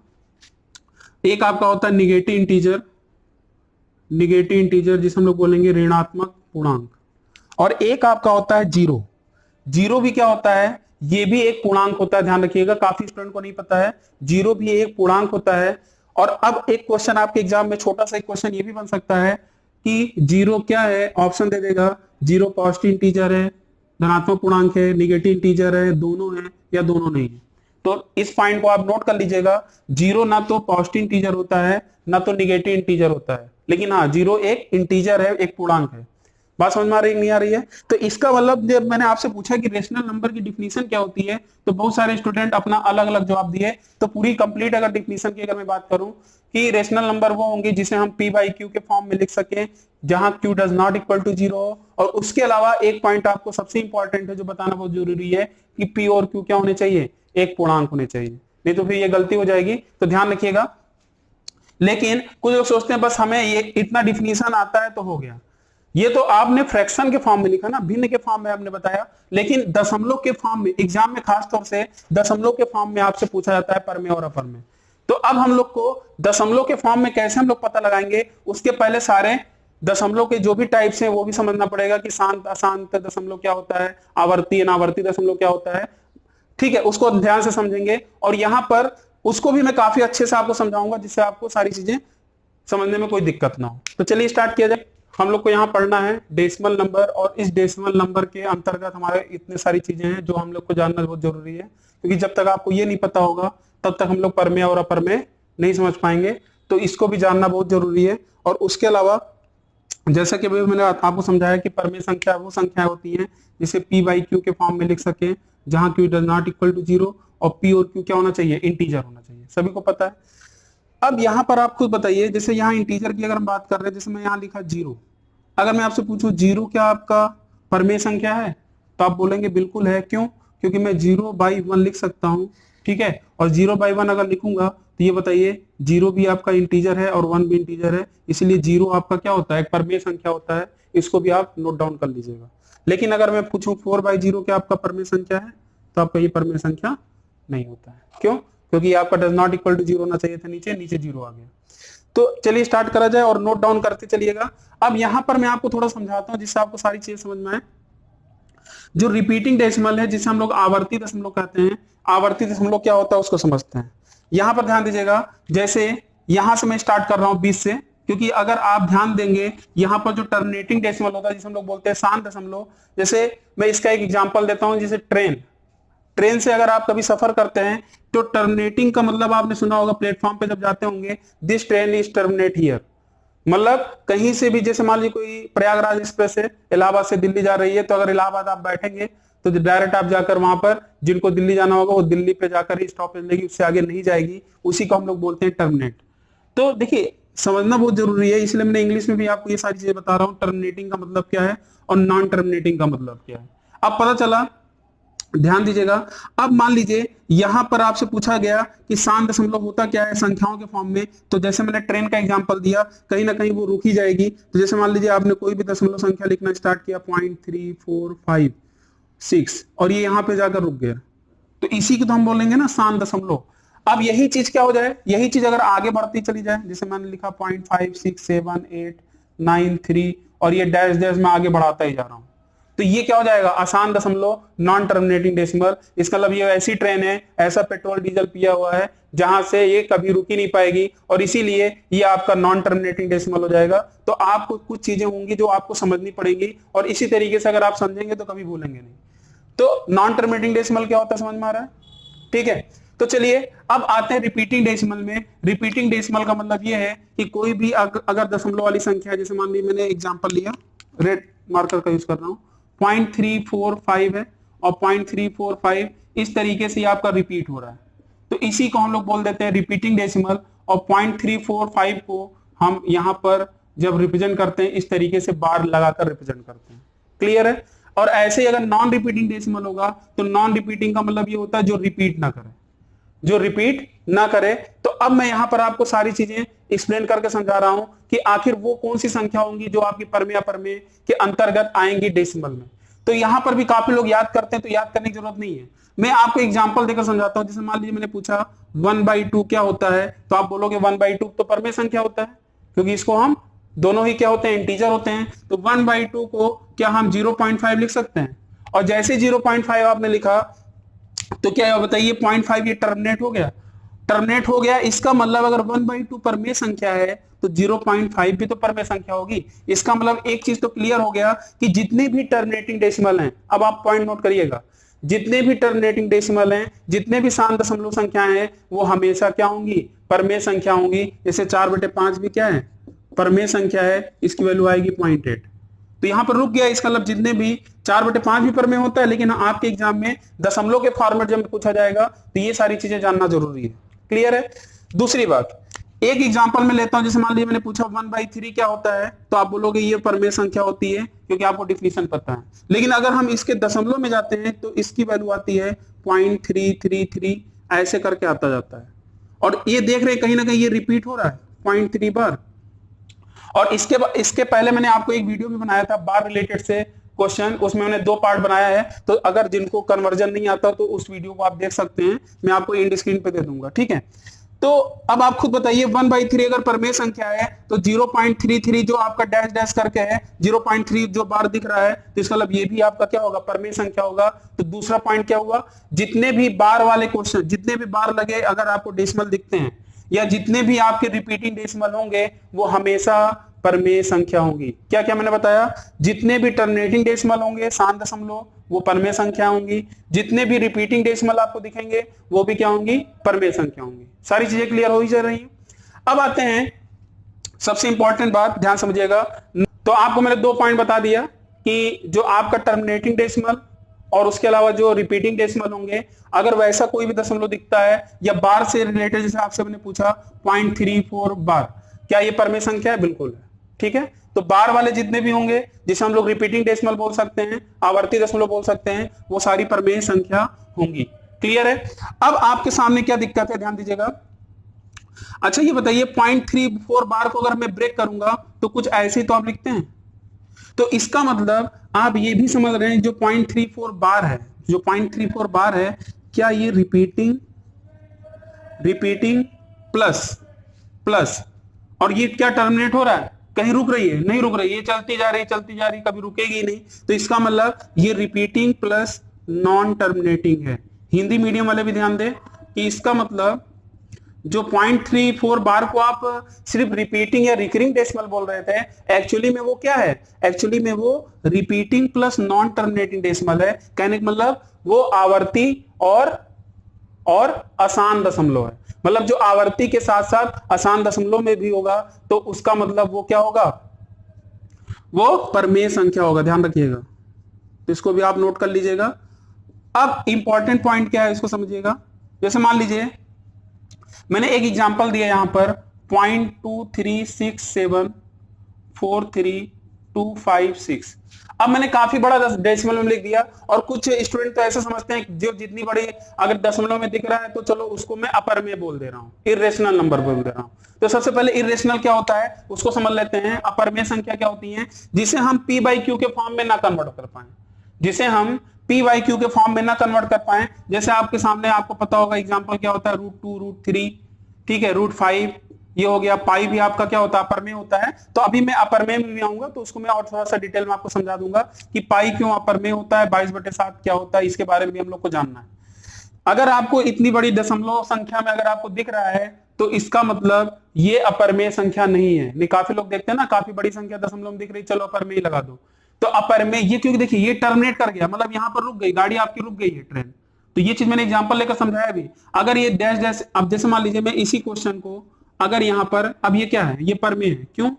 एक आपका होता है निगेटिव इंटीजर जिसे हम लोग बोलेंगे ऋणात्मक पूर्णांक। और एक आपका होता है जीरो भी क्या होता है, ये भी एक पूर्णांक होता है। ध्यान रखिएगा, काफी स्टूडेंट को नहीं पता है, जीरो भी एक पूर्णांक होता है। और अब एक क्वेश्चन आपके एग्जाम में, छोटा सा एक क्वेश्चन ये भी बन सकता है कि जीरो क्या है, ऑप्शन दे देगा। जीरो पॉजिटिव इंटीजर है, धनात्मक पूर्णांक है, निगेटिव इंटीजर है, दोनों है या दोनों नहीं है। तो इस पॉइंट को आप नोट कर लीजिएगा। जीरो ना तो पॉजिटिव इंटीजर होता है ना तो निगेटिव इंटीजर होता है, लेकिन हाँ जीरो एक इंटीजर है, एक पूर्णांक है। बात समझ में आ रही नहीं आ रही है। तो इसका मतलब जब मैंने आपसे पूछा कि रेशनल नंबर की डिफिनीशन क्या होती है, तो बहुत सारे स्टूडेंट अपना अलग अलग जवाब दिए। तो पूरी कंप्लीट अगर डिफिनीशन की अगर मैं बात करूं कि रेशनल नंबर वो होंगे जिसे हम P बाई क्यू के फॉर्म में लिख सकें जहां Q does not equal to 0। और उसके अलावा एक पॉइंट आपको सबसे इंपॉर्टेंट है जो बताना बहुत जरूरी है कि P और Q क्या होने चाहिए, एक पूर्णांक होने चाहिए, नहीं तो फिर ये गलती हो जाएगी। तो ध्यान रखिएगा। लेकिन कुछ लोग सोचते हैं बस हमें ये इतना डिफिनीशन आता है तो हो गया। ये तो आपने फ्रैक्शन के फॉर्म में लिखा ना, भिन्न के फॉर्म में आपने बताया, लेकिन दशमलव के फॉर्म में एग्जाम में खास तौर से दशमलव के फॉर्म में आपसे पूछा जाता है परमेय और अपर्मेय। तो अब हम लोग को दशमलव के फॉर्म में कैसे हम लोग पता लगाएंगे, उसके पहले सारे दशमलव के जो भी टाइप्स हैं वो भी समझना पड़ेगा कि शांत अशांत दशमलव क्या होता है, आवर्ती अनावर्ती दशमलव क्या होता है। ठीक है, उसको ध्यान से समझेंगे। और यहां पर उसको भी मैं काफी अच्छे से आपको समझाऊंगा जिससे आपको सारी चीजें समझने में कोई दिक्कत ना हो। तो चलिए स्टार्ट किया जाए। हम लोग को यहाँ पढ़ना है डेसिमल नंबर, और इस डेसिमल नंबर के अंतर्गत हमारे इतने सारी चीजें हैं जो हम लोग को जानना बहुत जरूरी है, क्योंकि जब तक आपको ये नहीं पता होगा तब तक हम लोग परमेय और अपर्मेय नहीं समझ पाएंगे। तो इसको भी जानना बहुत जरूरी है। और उसके अलावा जैसा कि मैंने आपको समझाया कि परमेय संख्या वो संख्या होती है जिसे P बाई क्यू के फॉर्म में लिख सके जहां Q does not equal to 0, और P और Q क्या होना चाहिए, इंटीजर होना चाहिए। सभी को पता है। अब यहां पर आप खुद बताइए, जैसे यहाँ इंटीजर की अगर हम बात कर रहे हैं, जैसे मैं यहाँ लिखा 0, अगर मैं आपसे पूछूं 0 क्या आपका परमेय संख्या है, तो आप बोलेंगे बिल्कुल है। क्यों? क्योंकि मैं 0 बाई 1 लिख सकता हूं, ठीक है। और 0 बाई 1 अगर लिखूंगा तो ये बताइए 0 भी आपका इंटीजर है और 1 भी इंटीजर है, इसलिए 0 आपका क्या होता है, एक परमेय संख्या होता है। इसको भी आप नोट डाउन कर लीजिएगा। लेकिन अगर मैं पूछूं 4 बाई 0 क्या आपका परमेय संख्या है, तो आपका ये परमेय संख्या नहीं होता है। क्यों? क्योंकि आपका डज नॉट इक्वल टू 0 होना चाहिए था, नीचे 0 आ गया। तो चलिए स्टार्ट करा जाए और नोट डाउन करते चलिएगा। अब यहां पर मैं आपको थोड़ा समझाता हूं जिससे आपको सारी चीजें समझ में आए। जो रिपीटिंग डेसिमल है, जिसे हम लोग आवर्ती दशमलव कहते हैं, आवर्ती दशमलव क्या होता है उसको समझते हैं। यहां पर ध्यान दीजिएगा, जैसे यहां से मैं स्टार्ट कर रहा हूं 20 से, क्योंकि अगर आप ध्यान देंगे यहां पर जो टर्मिनेटिंग डेसिमल होता है जिसे हम लोग बोलते हैं शांत दशमलव, जैसे मैं इसका एक एग्जांपल देता हूं, जैसे ट्रेन से अगर आप कभी सफर करते हैं तो टर्मिनेटिंग का मतलब आपने सुना होगा, प्लेटफॉर्म पे जब जाते होंगे, this train is terminate here. मतलब कहीं से भी, जैसे मान लीजिए कोई प्रयागराज एक्सप्रेस है, इलाहाबाद से दिल्ली जा रही है, तो अगर इलाहाबाद आप बैठेंगे तो डायरेक्ट आप जाकर वहां पर, जिनको दिल्ली जाना होगा वो दिल्ली पे जाकर ही स्टॉपेज लेगी, उससे आगे नहीं जाएगी, उसी को हम लोग बोलते हैं टर्मिनेट। तो देखिए समझना बहुत जरूरी है, इसलिए मैंने इंग्लिश में भी आपको ये सारी चीजें बता रहा हूँ, टर्मिनेटिंग का मतलब क्या है और नॉन टर्मिनेटिंग का मतलब क्या है। अब पता चला, ध्यान दीजिएगा। अब मान लीजिए यहां पर आपसे पूछा गया कि शांत दशमलव होता क्या है संख्याओं के फॉर्म में, तो जैसे मैंने ट्रेन का एग्जांपल दिया, कहीं ना कहीं वो रुक ही जाएगी। तो जैसे मान लीजिए आपने कोई भी दशमलव संख्या लिखना स्टार्ट किया 0.345 और ये यहाँ पे जाकर रुक गया, तो इसी को तो हम बोलेंगे ना शांत दशमलव। अब यही चीज क्या हो जाए, यही चीज अगर आगे बढ़ती चली जाए, जैसे मैंने लिखा 0.56789 और ये डैश डैश में आगे बढ़ाता ही जा रहा हूं, तो ये क्या हो जाएगा, आसान दशमलव, नॉन टर्मिनेटिंग डेसिमल। इसका मतलब ये ऐसी ट्रेन है, ऐसा पेट्रोल डीजल पिया हुआ है जहां से ये कभी रुक ही नहीं पाएगी, और इसीलिए ये आपका नॉन टर्मिनेटिंग डेसिमल हो जाएगा। तो आपको कुछ चीजें होंगी जो आपको समझनी पड़ेंगी, और इसी तरीके से अगर आप समझेंगे तो कभी भूलेंगे नहीं। तो नॉन टर्मिनेटिंग डेसिमल क्या होता है, समझ में आ रहा है? ठीक है, तो चलिए अब आते हैं रिपीटिंग डेसिमल में। रिपीटिंग डेसिमल का मतलब ये है कि कोई भी अगर दशमलव वाली संख्या है, जैसे मान लीजिए मैंने एग्जांपल लिया, रेड मार्कर का यूज कर रहा हूं, 0.345 है और 0.345 इस तरीके से आपका रिपीट हो रहा है, तो इसी को हम लोग बोल देते हैं रिपीटिंग डेसिमल। और 0.345 को हम यहां पर जब रिप्रेजेंट करते हैं इस तरीके से बार लगाकर रिप्रेजेंट करते हैं। क्लियर है? और ऐसे ही अगर नॉन रिपीटिंग डेसिमल होगा तो नॉन रिपीटिंग का मतलब ये होता है जो रिपीट ना करे, जो रिपीट ना करे। तो अब मैं यहां पर आपको सारी चीजें एक्सप्लेन करके समझा रहा हूं कि आखिर वो कौन सी संख्या होंगी जो आपकी परमेय अपर्मेय के अंतर्गत आएंगी डेसिमल में। तो यहां पर भी काफी लोग याद करते हैं, तो याद करने की जरूरत नहीं है, मैं आपको एग्जांपल देकर समझाता हूं। जैसे मान लीजिए मैंने पूछा 1/2 क्या होता है, तो आप बोलोगे 1/2 तो परमेय संख्या होता है, क्योंकि इसको हम दोनों ही क्या होते हैं, इंटीजर होते हैं। तो 1/2 को क्या हम 0.5 लिख सकते हैं, और जैसे 0.5 आपने लिखा तो क्या बताइए 0.5 ये टर्मिनेट हो गया, टर्मिनेट हो गया। इसका मतलब अगर 1/2 परमेय संख्या है तो 0.5 भी तो परमेय संख्या होगी। इसका मतलब एक चीज तो क्लियर हो गया कि जितने भी टर्मिनेटिंग डेसिमल हैं, अब आप पॉइंट नोट करिएगा, जितने भी टर्मिनेटिंग डेसिमल हैं, जितने भी शांत दशमलव संख्याएं हैं, वो हमेशा क्या होंगी, परमेय संख्या होंगी। जैसे 4/5 भी क्या है, परमेय संख्या है, इसकी वैल्यू आएगी 0.8। तो यहां पर रुक गया, इसका मतलब जितने भी 4/5 भी परमेय होता है, लेकिन आपके एग्जाम में दशमलव के फॉर्मेट जब पूछा जाएगा तो ये सारी चीजें जानना जरूरी है। क्लियर है? दूसरी बात, एक एग्जांपल में लेता हूं, जैसे मान लीजिए मैंने पूछा 1/3 क्या होता है, तो आप बोलोगे ये परमेय संख्या होती है, क्योंकि आपको डिफिनीशन पता है। लेकिन अगर हम इसके दशमलव में जाते हैं तो इसकी वैल्यू आती है 0.333, ऐसे करके आता जाता है। और ये देख रहे हैं कहीं ना कहीं ये रिपीट हो रहा है 0.3 बार। और इसके पहले मैंने आपको एक वीडियो भी बनाया था बार रिलेटेड से क्वेश्चन, उसमें मैंने 2 पार्ट बनाया है, तो अगर जिनको कन्वर्जन नहीं आता तो उस वीडियो को आप देख सकते हैं, मैं आपको एंड स्क्रीन पे दे दूंगा। ठीक है, तो अब आप खुद बताइए 1/3 अगर परमेय संख्या है तो 0.33 जो आपका डैश डैश करके है, 0.3 जो बार दिख रहा है, तो इसका मतलब ये भी आपका क्या होगा, परमेय संख्या होगा। तो दूसरा पॉइंट क्या हुआ, जितने भी बार वाले क्वेश्चन, जितने भी बार लगे अगर आपको डेसिमल दिखते हैं, या जितने भी आपके रिपीटिंग डेसिमल होंगे, वो हमेशा परमेय संख्या होंगी। क्या क्या मैंने बताया, जितने भी टर्मिनेटिंग डेसिमल होंगे शांत दशमलव, वो परमेय संख्या होंगी। जितने भी रिपीटिंग डेसिमल आपको दिखेंगे वो भी क्या होंगी, परमेय संख्या होंगी। सारी चीजें क्लियर हो ही जा रही हैं। अब आते हैं सबसे इंपॉर्टेंट बात, ध्यान समझिएगा। तो आपको मैंने 2 पॉइंट बता दिया कि जो आपका टर्मिनेटिंग डेसिमल और उसके अलावा जो रिपीटिंग डेसिमल होंगे, अगर वैसा कोई भी दशमलव दिखता है या बार से रिलेटेड, जैसे आपसे मैंने पूछा 0.34 बार, क्या ये परमेय संख्या है? बिल्कुल है। ठीक है, तो बार वाले जितने भी होंगे, जिसे हम लोग रिपीटिंग डेसिमल बोल सकते हैं, आवर्ती दशमलव बोल सकते हैं, वो सारी परमेय संख्या होंगी। क्लियर है? अब आपके सामने क्या दिक्कत है, ध्यान दीजिएगा। अच्छा ये बताइए 0.34 बार को अगर मैं ब्रेक करूंगा तो कुछ ऐसे तो आप लिखते हैं, तो इसका मतलब आप ये भी समझ रहे हैं जो 0.34 बार है, जो 0.34 बार है, क्या ये रिपीटिंग प्लस प्लस, और ये क्या टर्मिनेट हो रहा है, कहीं रुक रही है? नहीं रुक रही है, चलती जा रही कभी रुकेगी नहीं। तो इसका मतलब ये रिपीटिंग प्लस नॉन टर्मिनेटिंग है। हिंदी मीडियम वाले भी ध्यान दें कि इसका मतलब जो 0.34 बार को आप सिर्फ रिपीटिंग या रिकरिंग डेसिमल बोल रहे थे, एक्चुअली में वो क्या है, एक्चुअली में वो repeating plus non terminating decimal है। कहने का मतलब वो आवर्ती और आसान दशमलव है। मतलब जो आवर्ती के साथ साथ आसान दशमलव में भी होगा तो उसका मतलब वो क्या होगा, वो परमेय संख्या होगा। ध्यान रखिएगा, तो इसको भी आप नोट कर लीजिएगा। अब इंपॉर्टेंट पॉइंट क्या है इसको समझिएगा। जैसे मान लीजिए मैंने एक एग्जांपल दिया यहां पर 0.236743256। अब मैंने काफी बड़ा डेसिमल में लिख दिया, और कुछ स्टूडेंट तो ऐसे समझते हैं जो जितनी बड़ी अगर दशमलव में दिख रहा है तो चलो उसको मैं अपर में बोल दे रहा हूं, इरेशनल नंबर बोल दे रहा हूं। तो सबसे पहले इरेशनल क्या होता है उसको समझ लेते हैं। अपर में संख्या क्या होती है जिसे हम पी बाई क्यू के फॉर्म में ना कन्वर्ट कर पाए, जिसे हम पी बाई क्यू के फॉर्म में ना कन्वर्ट कर पाए। जैसे आपके सामने आपको पता होगा एग्जांपल क्या होता है, √2 √3, ठीक है, √5, ये हो गया। पाई भी आपका क्या होता है अपर में होता है। तो अभी मैं अपर में भी आऊंगा तो उसको मैं और थोड़ा सा डिटेल में आपको समझा दूंगा कि पाई क्यों अपर में होता है, 22/7 क्या होता है, इसके बारे में भी हम लोग को जानना है। अगर आपको इतनी बड़ी दशमलव संख्या में अगर आपको दिख रहा है तो इसका मतलब ये अपर में संख्या नहीं है। नहीं, काफी लोग देखते हैं ना, काफी बड़ी संख्या दशमलव में दिख रही, चलो अपर में ही लगा दो। तो अपर में ये क्योंकि देखिए ये टर्मिनेट कर गया, मतलब यहां पर रुक गई गाड़ी, आपकी रुक गई है ट्रेन। तो ये चीज मैंने एग्जांपल लेकर समझाया भी। अगर ये डैश डैश, अब जैसे मान लीजिए मैं इसी क्वेश्चन को अगर यहां पर, अब ये क्या है, ये परमेय है। क्यों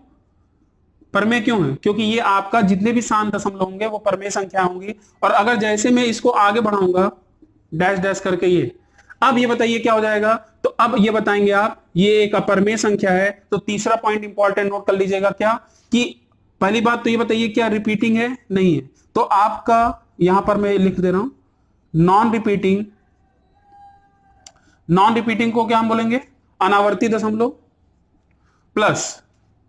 परमेय क्यों है? क्योंकि ये आपका जितने भी शांत दशमलव होंगे वो परमेय संख्या होंगी। और अगर जैसे मैं इसको आगे बढ़ाऊंगा डैश डैश करके ये, अब ये बताइए क्या हो जाएगा। तो अब ये बताएंगे आप, ये एक अपरमेय संख्या है। तो तीसरा पॉइंट इंपॉर्टेंट नोट कर लीजिएगा, क्या कि पहली बात तो ये बताइए क्या रिपीटिंग है, नहीं है। तो आपका यहां पर मैं लिख दे रहा हूं नॉन रिपीटिंग। नॉन रिपीटिंग को क्या हम बोलेंगे, अनावर्ती दशमलव प्लस,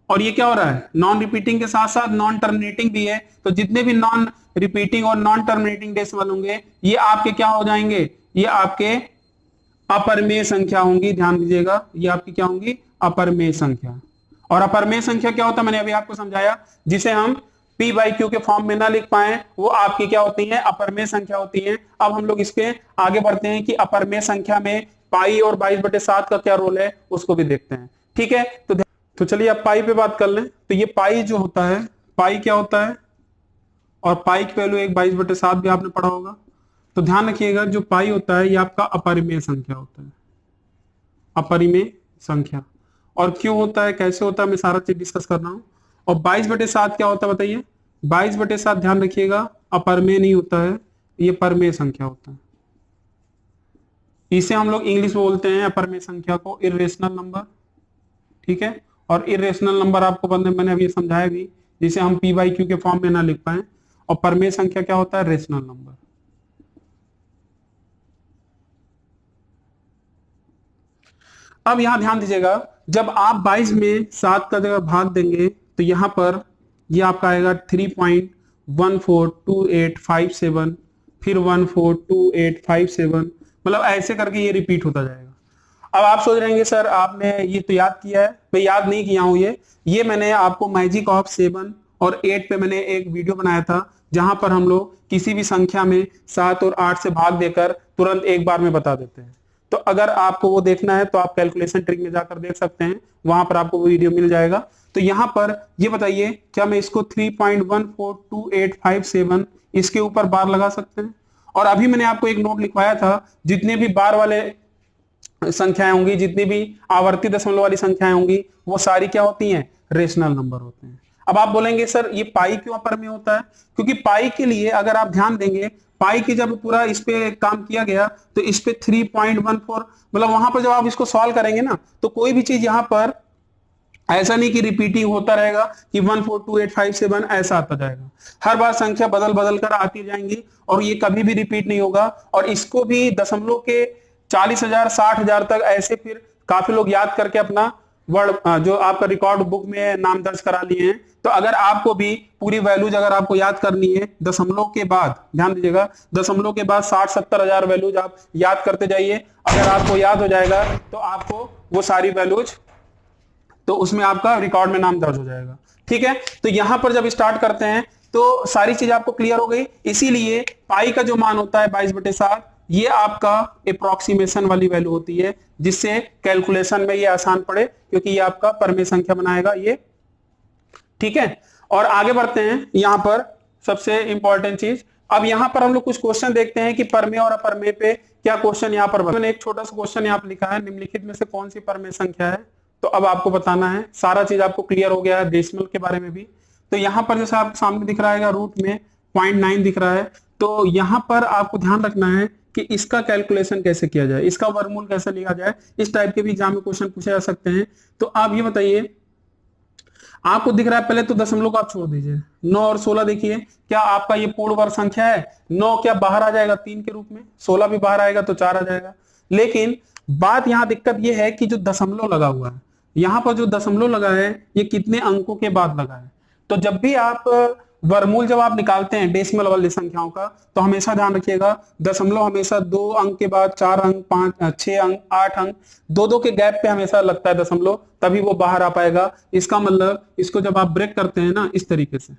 और ये क्या हो रहा है नॉन रिपीटिंग के साथ साथ नॉन टर्मिनेटिंग भी है। तो जितने भी नॉन रिपीटिंग और नॉन टर्मिनेटिंग डेसिमल होंगे ये आपके क्या हो जाएंगे, ये आपके अपरमेय संख्या होंगी। ध्यान दीजिएगा, ये आपकी क्या होंगी, अपरमेय संख्या। और अपरमेय संख्या क्या होता है, मैंने अभी आपको समझाया, जिसे हम पी बाई क्यू के फॉर्म में ना लिख पाए वो आपकी क्या होती है, अपरमेय संख्या होती है। अब हम लोग इसके आगे बढ़ते हैं कि अपरमेय संख्या में पाई और 22/7 का क्या रोल है उसको भी देखते हैं, ठीक है। तो चलिए अब पाई पे बात कर लें। तो ये पाई जो होता है, पाई क्या होता है, और पाई की वैल्यू 1/22/7 भी आपने पढ़ा होगा। तो ध्यान रखिएगा जो पाई होता है ये आपका अपरिमेय संख्या होता है, अपरिमेय संख्या। और क्यों होता है, कैसे होता है, मैं सारा चीज डिस्कस कर रहा हूं। और 22/7 क्या होता है बताइए, 22/7 ध्यान रखिएगा अपरिमेय नहीं होता है, ये परमेय संख्या होता है। इसे हम लोग इंग्लिश में बोलते हैं अपरिमेय संख्या को इरेशनल नंबर, ठीक है। और इरेशनल नंबर आपको मैंने अभी समझाया भी, जिसे हम पी बाई क्यू के फॉर्म में ना लिख पाए। और परमेय संख्या क्या होता है, रेशनल नंबर। अब यहां ध्यान दीजिएगा, जब आप 22 में 7 का जगह भाग देंगे तो यहां पर ये आपका आएगा 3.142857, फिर 142857, मतलब ऐसे करके ये रिपीट होता जाएगा। अब आप सोच रहे हैं सर आपने ये तो याद किया है, मैं याद नहीं किया हूं। ये मैंने आपको मैजिक ऑफ 7 और 8 पे मैंने एक वीडियो बनाया था, जहां पर हम लोग किसी भी संख्या में 7 और 8 से भाग देकर तुरंत एक बार में बता देते हैं। तो अगर आपको वो देखना है तो आप कैलकुलेशन ट्रिक में जाकर देख सकते हैं, वहां पर आपको वो वीडियो मिल जाएगा। तो यहां पर ये बताइए क्या मैं इसको 3.142857 इसके ऊपर बार लगा सकते हैं। और अभी मैंने आपको एक नोट लिखवाया था, जितने भी बार वाले संख्याएं होंगी, जितनी भी आवर्ती दशमलव वाली संख्याएं होंगी वो सारी क्या होती हैं, रेशनल नंबर होते हैं। अब आप बोलेंगे सर ये पाई क्यों अपर में होता है, क्योंकि पाई के लिए अगर आप ध्यान देंगे, पाई की जब पूरा इस पे काम किया गया तो इस पे 3.14, मतलब वहां पर जब आप इसको सॉल्व करेंगे ना तो कोई भी चीज यहां पर ऐसा नहीं कि रिपीटिंग होता रहेगा कि 142857 ऐसा आता जाएगा। हर बार संख्या बदल बदल कर आती जाएंगी और ये कभी भी रिपीट नहीं होगा। और इसको भी दशमलव के 40,000 60,000 तक ऐसे फिर काफी लोग याद करके अपना वर्ड जो आपका रिकॉर्ड बुक में नाम दर्ज करा लिए हैं। तो अगर आपको भी पूरी वैल्यूज अगर आपको याद करनी है दशमलव के बाद, ध्यान दीजिएगा, दशमलव के बाद 60-70 हजार वैल्यूज आप याद करते जाइए। अगर आपको याद हो जाएगा तो आपको वो सारी वैल्यूज, तो उसमें आपका रिकॉर्ड में नाम दर्ज हो जाएगा, ठीक है। तो यहां पर जब स्टार्ट करते हैं तो सारी चीज आपको क्लियर हो गई। इसीलिए पाई का जो मान होता है 22/7, ये आपका अप्रोक्सीमेशन वाली वैल्यू होती है, जिससे कैलकुलेशन में ये आसान पड़े, क्योंकि ये आपका परमेय संख्या बनाएगा ये, ठीक है। और आगे बढ़ते हैं, यहां पर सबसे इंपॉर्टेंट चीज, अब यहां पर हम लोग कुछ क्वेश्चन देखते हैं कि परमेय और अपरमेय पे क्या क्वेश्चन यहां पर। मैंने एक छोटा सा क्वेश्चन यहां पर लिखा है, निम्नलिखित में से कौन सी परमेय संख्या है। तो अब आपको बताना है, सारा चीज आपको क्लियर हो गया है डेसिमल के बारे में भी। तो यहां पर जैसे आप सामने दिख रहा है रूट में 0.9 दिख रहा है, तो यहां पर आपको ध्यान रखना है कि इसका कैलकुलेशन कैसे किया जाए, इसका वर्गमूल कैसे लिया जाए। इस टाइप के भी एग्जाम में क्वेश्चन पूछे जा सकते हैं। तो आप ये बताइए, आपको दिख रहा है, पहले तो दशमलव को आप छोड़ दीजिए, 9 और 16 देखिए, क्या आपका ये पूर्ण वर्ग संख्या है? 9 क्या बाहर आ जाएगा 3 के रूप में, 16 भी बाहर आएगा तो 4 आ जाएगा। लेकिन बात यहां दिक्कत ये है कि जो दशमलव लगा हुआ है, यहां पर जो दशमलव लगा है ये कितने अंकों के बाद लगा है। तो जब भी आप वर्गमूल जब आप निकालते हैं डेसिमल वाली संख्याओं का, तो हमेशा ध्यान रखिएगा दशमलव हमेशा 2 अंक के बाद 4 अंक, 5, 6 अंक, 8 अंक, 2 के गैप पे हमेशा लगता है दशमलव, तभी वो बाहर आ पाएगा। इसका मतलब इसको जब आप ब्रेक करते हैं ना इस तरीके से,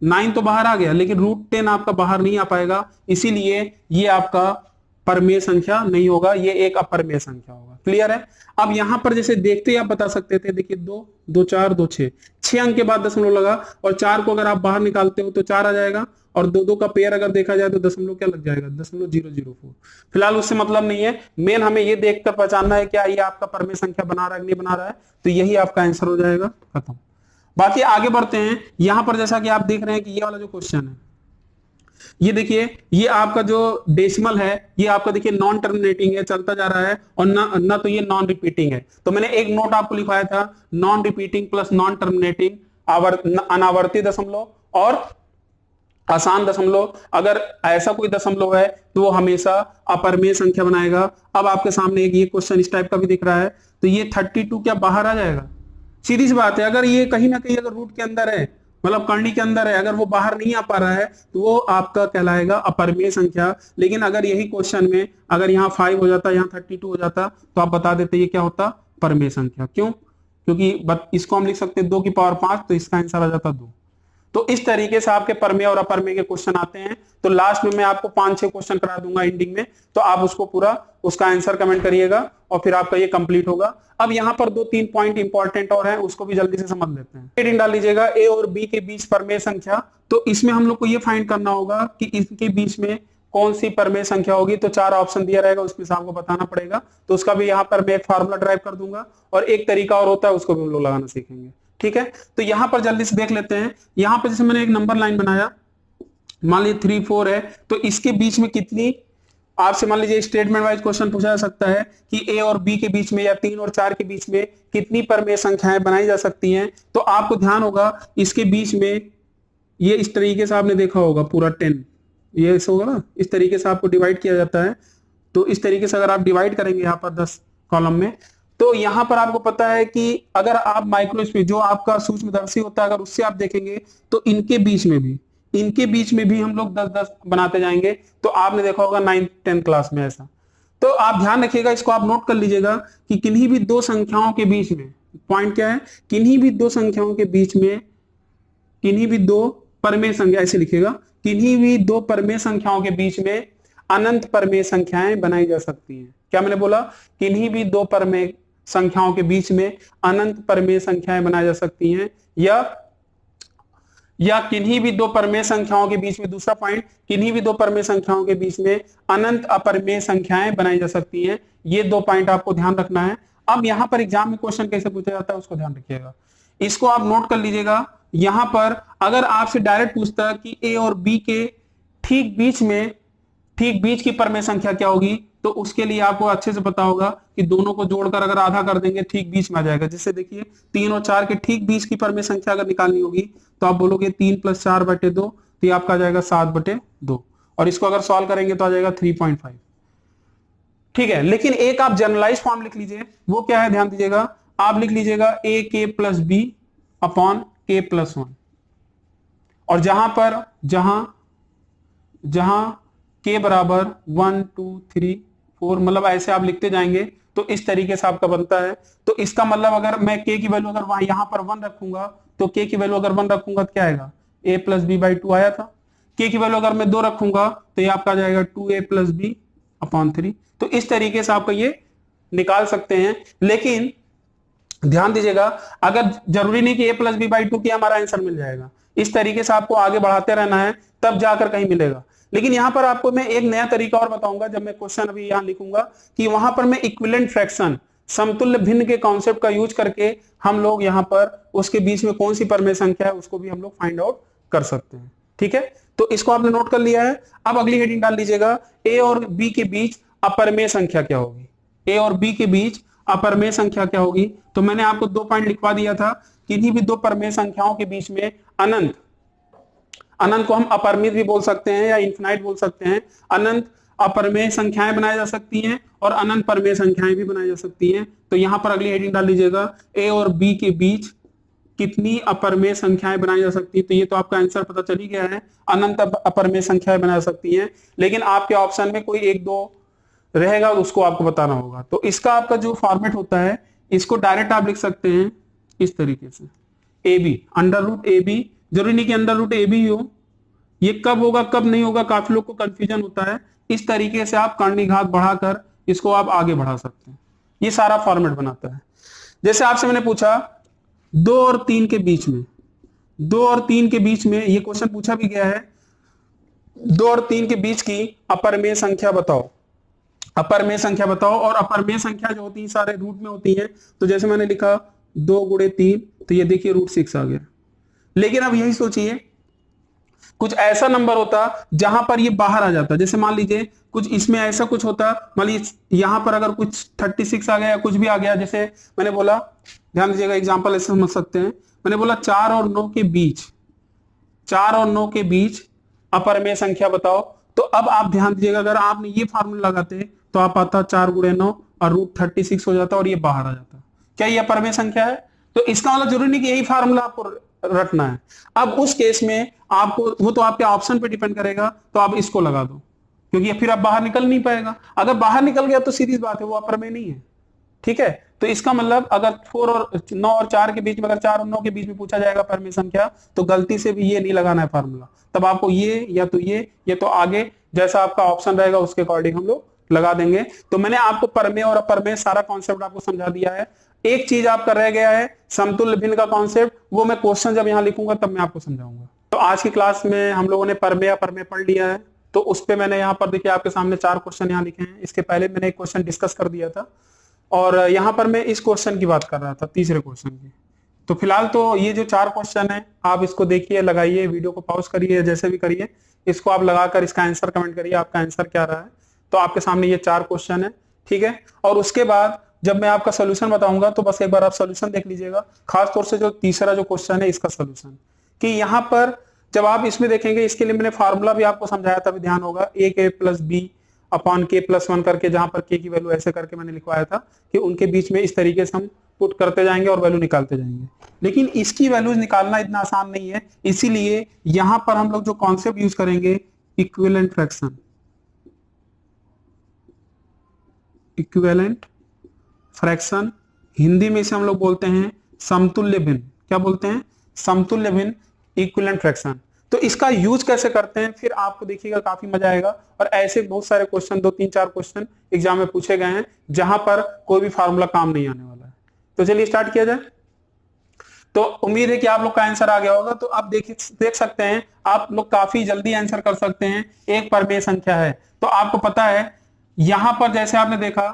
9 तो बाहर आ गया लेकिन √10 आपका बाहर नहीं आ पाएगा, इसीलिए ये आपका परमेय संख्या नहीं होगा, ये एक अपरमेय संख्या होगा। क्लियर है? अब यहां पर जैसे देखते ही आप बता सकते थे, देखिए 2, 2 4, 2 6, 6 अंक के बाद दशमलव लगा, और 4 को अगर आप बाहर निकालते हो तो 4 आ जाएगा, और 2 का पेयर अगर देखा जाए तो दशमलव क्या लग जाएगा, 0.004। फिलहाल उससे मतलब नहीं है, मेन हमें ये देखकर पहचानना है क्या ये आपका परमेय संख्या बना रहा है नहीं बना रहा है, तो यही आपका आंसर हो जाएगा, खत्म। बाकी आगे बढ़ते हैं। यहां पर जैसा कि आप देख रहे हैं कि ये वाला जो क्वेश्चन है, ये देखिए, ये आपका जो डेसिमल है ये आपका देखिए नॉन टर्मिनेटिंग है, चलता जा रहा है, और ना तो ये नॉन रिपीटिंग है। तो मैंने एक नोट आपको लिखवाया था, non repeating plus non terminating, अनावर्ती दशमलव और आसान दशमलव। अगर ऐसा कोई दशमलव है तो वो हमेशा अपरमेय संख्या बनाएगा। अब आपके सामने एक ये क्वेश्चन इस टाइप का भी दिख रहा है, तो ये 32 क्या बाहर आ जाएगा? सीधी सी बात है, अगर ये कहीं ना कहीं अगर रूट के अंदर है, मतलब करनी के अंदर है, अगर वो बाहर नहीं आ पा रहा है तो वो आपका कहलाएगा अपरमेय संख्या। लेकिन अगर यही क्वेश्चन में अगर यहाँ 5 हो जाता, यहाँ 32 हो जाता, तो आप बता देते ये क्या होता, परमेय संख्या। क्यों? क्योंकि इसको हम लिख सकते हैं 2 की पावर 5, तो इसका आंसर आ जाता 2। तो इस तरीके से आपके परमेय और अपरमेय के क्वेश्चन आते हैं। तो लास्ट में मैं आपको 5-6 क्वेश्चन करा दूंगा एंडिंग में, तो आप उसको पूरा उसका आंसर कमेंट करिएगा और फिर आपका ये कंप्लीट होगा। अब यहाँ पर 2-3 पॉइंट इंपॉर्टेंट और हैं, उसको भी जल्दी से समझ लेते हैं। हेडिंग डाल लीजिएगा, ए और बी के बीच परमेय संख्या। तो इसमें हम लोग को ये फाइंड करना होगा कि इनके बीच में कौन सी परमेय संख्या होगी। तो 4 ऑप्शन दिया रहेगा, उसमें से आपको बताना पड़ेगा। तो उसका भी यहाँ पर मैं एक फार्मूला ड्राइव कर दूंगा, और एक तरीका और होता है, उसको भी हम लोग लगाना सीखेंगे। ठीक है, तो यहां पर जल्दी से देख लेते हैं। यहां पर जैसे मैंने एक नंबर लाइन बनाया, मान लीजिए 3, 4 है, तो इसके बीच में कितनी, आपसे मान लीजिए स्टेटमेंट वाइज क्वेश्चन पूछा जा सकता है कि ए और बी के बीच में या 3 और 4 के बीच में कितनी परमेय संख्याएं बनाई जा सकती हैं। तो आपको ध्यान होगा इसके बीच में ये इस तरीके से आपने देखा होगा पूरा 10, ये ऐसा होगा ना, इस तरीके से आपको डिवाइड किया जाता है। तो इस तरीके से अगर आप डिवाइड करेंगे यहाँ पर 10 कॉलम में, तो यहां पर आपको पता है कि अगर आप माइक्रोस्कोप जो आपका सूक्ष्मदर्शी होता है अगर उससे आप देखेंगे, तो इनके बीच में भी हम लोग 10-10 बनाते जाएंगे। तो आपने देखा होगा 9th-10th क्लास में ऐसा। तो आप ध्यान रखिएगा, इसको आप नोट कर लीजिएगा कि किन्हीं भी दो संख्याओं के बीच में, पॉइंट क्या है, किन्हीं भी दो संख्याओं के बीच में, किन्हीं भी दो परमेय संख्या, ऐसे लिखिएगा, किन्हीं भी दो परमेय संख्याओं के बीच में अनंत परमेय संख्याएं बनाई जा सकती हैं। क्या मैंने बोला? किन्हीं भी दो परमेय संख्याओं के बीच में अनंत परमेय संख्याएं बनाई जा सकती हैं, या किन्हीं भी दो परमेय संख्याओं के बीच में, दूसरा पॉइंट, किन्हीं भी दो परमेय संख्याओं के बीच में अनंत अपरमेय संख्याएं बनाई जा सकती हैं। ये 2 पॉइंट आपको ध्यान रखना है। अब यहां पर एग्जाम में क्वेश्चन कैसे पूछा जाता है उसको ध्यान रखिएगा, इसको आप नोट कर लीजिएगा। यहां पर अगर आपसे डायरेक्ट पूछता है कि ए और बी के ठीक बीच की परमेय संख्या क्या होगी, तो उसके लिए आपको अच्छे से पता होगा कि दोनों को जोड़कर अगर आधा कर देंगे ठीक बीच में आ जाएगा। जैसे देखिए 3 और 4 के ठीक बीच की परमेय संख्या अगर निकालनी होगी तो आप बोलोगे 3 + 4/2, तो ये आपका आ जाएगा 7/2, और इसको अगर सॉल्व करेंगे तो आ जाएगा 3.5। ठीक है, लेकिन एक आप जनरलाइज फॉर्म लिख लीजिए, वो क्या है ध्यान दीजिएगा, आप लिख लीजिएगा AK + B अपॉन K + 1, और जहां K बराबर 1 2 3 4, मतलब ऐसे आप लिखते जाएंगे तो इस तरीके से आपका बनता है। तो इसका मतलब अगर मैं K की वैल्यू अगर वहां यहां पर 1 रखूंगा, तो K की वैल्यू अगर 1 रखूंगा तो क्या आएगा, A + B/2 आया था। K की वैल्यू अगर मैं 2 रखूंगा तो ये आपका आ जाएगा 2A + B अपॉन 3। तो इस तरीके से आपका ये निकाल सकते हैं। लेकिन ध्यान दीजिएगा, अगर जरूरी नहीं कि A + B/2 की हमारा आंसर मिल जाएगा, इस तरीके से आपको आगे बढ़ाते रहना है, तब जाकर कहीं मिलेगा। लेकिन यहां पर आपको मैं एक नया तरीका और बताऊंगा, जब मैं क्वेश्चन अभी यहां लिखूंगा, कि वहां पर मैं इक्विवेलेंट फ्रैक्शन, समतुल्य भिन्न के कॉन्सेप्ट का यूज करके हम लोग यहां पर उसके बीच में कौन सी परमेय संख्या है उसको भी हम लोग फाइंड आउट कर सकते हैं। ठीक है, तो इसको आपने नोट कर लिया है। अब अगली हेडिंग डाल लीजिएगा, ए और बी के बीच अपरमेय संख्या क्या होगी। ए और बी के बीच अपरमेय संख्या क्या होगी। तो मैंने आपको 2 पॉइंट लिखवा दिया था, किन्हीं भी 2 परमेय संख्याओं के बीच में अनंत, अनंत को हम अपरिमित भी बोल सकते हैं या इन्फिनाइट बोल सकते हैं, अनंत अपरमेय संख्याएं बनाई जा सकती हैं और अनंत परमेय संख्याएं भी बनाई जा सकती हैं। तो यहां पर अगली हेडिंग डाल लीजिएगा, ए और बी के बीच कितनी अपरमेय संख्याएं बनाई जा सकती है। तो ये तो आपका आंसर पता चल ही गया है, अनंत अपरमेय संख्याएं बना सकती हैं। लेकिन आपके ऑप्शन में कोई 1-2 रहेगा, उसको आपको बताना होगा। तो इसका आपका जो फॉर्मेट होता है, इसको डायरेक्ट आप लिख सकते हैं इस तरीके से, A B under root A B. जरूरी नहीं कि अंडर रूट ए बी हो, ये कब होगा कब नहीं होगा काफी लोग को कंफ्यूजन होता है। इस तरीके से आप कर्णिघात बढ़ाकर इसको आप आगे बढ़ा सकते हैं। ये सारा फॉर्मेट बनाता है। जैसे आपसे मैंने पूछा 2 और 3 के बीच में, 2 और 3 के बीच में ये क्वेश्चन पूछा भी गया है, 2 और 3 के बीच की अपरमेय संख्या बताओ, अपरमेय संख्या बताओ। और अपरमेय संख्या जो होती है सारे रूट में होती है। तो जैसे मैंने लिखा 2 × 3, तो ये देखिए √6 आ गया। लेकिन अब यही सोचिए कुछ ऐसा नंबर होता जहां पर ये बाहर आ जाता, जैसे मान लीजिए कुछ इसमें ऐसा कुछ होता, मान लीजिए यहां पर अगर कुछ 36 आ गया या कुछ भी आ गया। जैसे मैंने बोला, ध्यान दीजिएगा एग्जांपल ऐसे समझ सकते हैं, मैंने बोला 4 और 9 के बीच, 4 और 9 के बीच अपरमेय संख्या बताओ। तो अब आप ध्यान दीजिएगा, अगर आपने ये फार्मूला लगाते तो आप आता 4 × 9 और √36 हो जाता और ये बाहर आ जाता। क्या ये अपरमेय संख्या है? तो इसका मतलब जरूरी नहीं कि यही फार्मूला आपको रखना है। अब उस केस में आपको, वो तो आपके ऑप्शन पे डिपेंड करेगा, तो आप इसको लगा दो, क्योंकि फिर आप बाहर निकल नहीं पाएगा। अगर बाहर निकल गया तो सीधी बात है वो अपरमेय नहीं है। ठीक है, तो इसका मतलब अगर 9 और 4 के बीच में, अगर 4 और 9 के बीच में पूछा जाएगा परमेय संख्या, तो गलती से भी ये नहीं लगाना है फार्मूला। तब आपको ये या तो ये तो आगे जैसा आपका ऑप्शन रहेगा उसके अकॉर्डिंग हम लोग लगा देंगे। तो मैंने आपको परमेय और अपरमेय सारा कॉन्सेप्ट आपको समझा दिया है। एक चीज आपका रह गया है, समतुल्य भिन्न का कॉन्सेप्ट, वो मैं क्वेश्चन जब यहाँ लिखूंगा तब मैं आपको समझाऊंगा। तो आज की क्लास में हम लोगों ने परमेय अपरमेय पढ़ लिया है। तो उस पे मैंने यहाँ पर देखिए आपके सामने 4 क्वेश्चन यहाँ लिखे हैं। इसके पहले मैंने एक क्वेश्चन डिस्कस कर दिया था और यहाँ पर मैं इस क्वेश्चन की बात कर रहा था, तीसरे क्वेश्चन की। तो फिलहाल तो ये जो 4 क्वेश्चन है आप इसको देखिए, लगाइए, वीडियो को पॉज करिए, जैसे भी करिए, इसको आप लगाकर इसका आंसर कमेंट करिए, आपका आंसर क्या रहा है। तो आपके सामने ये 4 क्वेश्चन है, ठीक है। और उसके बाद जब मैं आपका सोल्यूशन बताऊंगा तो बस एक बार आप सोल्यूशन देख लीजिएगा, खासतौर से जो तीसरा जो क्वेश्चन है इसका सोल्यूशन, कि यहाँ पर जब आप इसमें देखेंगे, इसके लिए मैंने फार्मूला भी आपको समझाया था, भी ध्यान होगा, AK + B/K + 1 करके, जहां पर K की वैल्यू ऐसे करके मैंने लिखवाया था कि उनके बीच में इस तरीके से हम पुट करते जाएंगे और वैल्यू निकालते जाएंगे। लेकिन इसकी वैल्यूज निकालना इतना आसान नहीं है, इसीलिए यहां पर हम लोग जो कॉन्सेप्ट यूज करेंगे, equivalent fraction, equivalent fraction, Hindi में इसे हम लोग बोलते हैं समतुल्य भिन्न। क्या बोलते हैं? समतुल्य भिन्न, इक्विवेलेंट फ्रैक्शन। तो इसका यूज कैसे करते हैं फिर आपको देखिएगा, काफी मजा आएगा। और ऐसे बहुत सारे क्वेश्चन, 2-3-4 क्वेश्चन एग्जाम में पूछे गए हैं जहां पर कोई भी फार्मूला काम नहीं आने वाला है। तो चलिए स्टार्ट किया जाए। तो उम्मीद है कि आप लोग का आंसर आ गया होगा। तो आप देख सकते हैं, आप लोग काफी जल्दी आंसर कर सकते हैं। एक परमेय संख्या है, तो आपको पता है यहां पर जैसे आपने देखा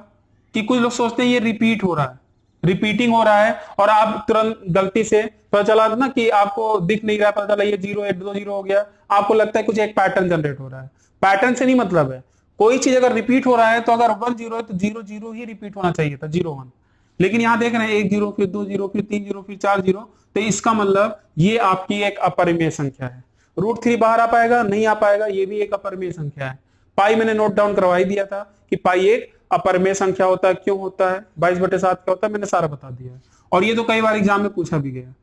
कि कुछ लोग सोचते हैं ये रिपीट हो रहा है, रिपीटिंग हो रहा है, और आप तुरंत गलती से पता चला ना कि आपको दिख नहीं रहा, पता चला ये 0-8-2-0 हो गया, आपको लगता है कुछ एक पैटर्न जनरेट हो रहा है। पैटर्न से नहीं मतलब है, कोई चीज अगर रिपीट हो रहा है तो अगर 1-0 है तो 0-0 ही रिपीट होना चाहिए था, 0-1। लेकिन यहां देख रहे हैं 1-0, फिर 2-0, फिर 3-0, फिर 4-0, तो इसका मतलब ये आपकी एक अपरिमेय संख्या है। √3 बाहर आ पाएगा? नहीं आ पाएगा, ये भी एक अपरिमेय संख्या है। पाई मैंने नोट डाउन करवा ही दिया था कि पाई एक अपरिमेय संख्या होता है। क्यों होता है? 22/7 क्या होता है, मैंने सारा बता दिया है। और ये तो कई बार एग्जाम में पूछा भी गया।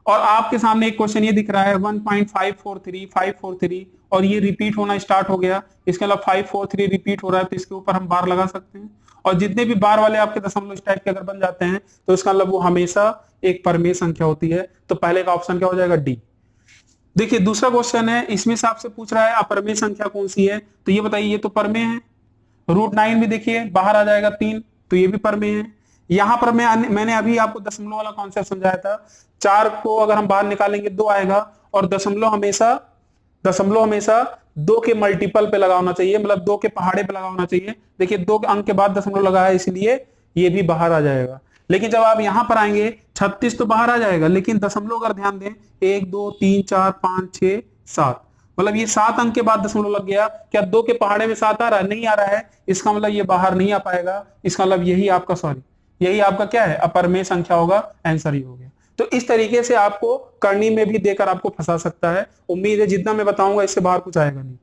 और आपके सामने एक क्वेश्चन ये दिख रहा है 1.543, और ये रिपीट होना स्टार्ट हो गया। इसके अलावा 543 रिपीट हो रहा है, तो इसके ऊपर हम बार लगा सकते हैं। और जितने भी बार वाले आपके दशमलव इस टाइप के अगर बन जाते हैं तो इसका मतलब वो हमेशा एक परमेय संख्या होती है। तो पहले का ऑप्शन क्या हो जाएगा? डी। देखिए दूसरा क्वेश्चन है, इसमें से आपसे पूछ रहा है अपरमेय संख्या कौन सी है, तो ये बताइए। ये तो परमेय है। √9 भी देखिए बाहर आ जाएगा 3, तो ये भी परमेय है। यहां पर मैंने अभी आपको दशमलव वाला कॉन्सेप्ट समझाया था। 4 को अगर हम बाहर निकालेंगे 2 आएगा, और दशमलव हमेशा 2 के मल्टीपल पे लगा होना चाहिए, मतलब 2 के पहाड़े पे लगा होना चाहिए। देखिए 2 के अंक के बाद दशमलव लगा है, इसलिए ये भी बाहर आ जाएगा। लेकिन जब आप यहां पर आएंगे 36 तो बाहर आ जाएगा, लेकिन दशमलव अगर ध्यान दें 1 2 3 4 5 6 7, मतलब ये 7 अंक के बाद दशमलव लग गया, क्या 2 के पहाड़े में 7 आ रहा है? नहीं आ रहा है, इसका मतलब ये बाहर नहीं आ पाएगा। इसका मतलब यही आपका यही आपका क्या है, अपरमेय संख्या होगा, आंसर ही हो गया। तो इस तरीके से आपको करनी में भी देकर आपको फंसा सकता है। उम्मीद है जितना मैं बताऊंगा इससे बाहर कुछ आएगा नहीं।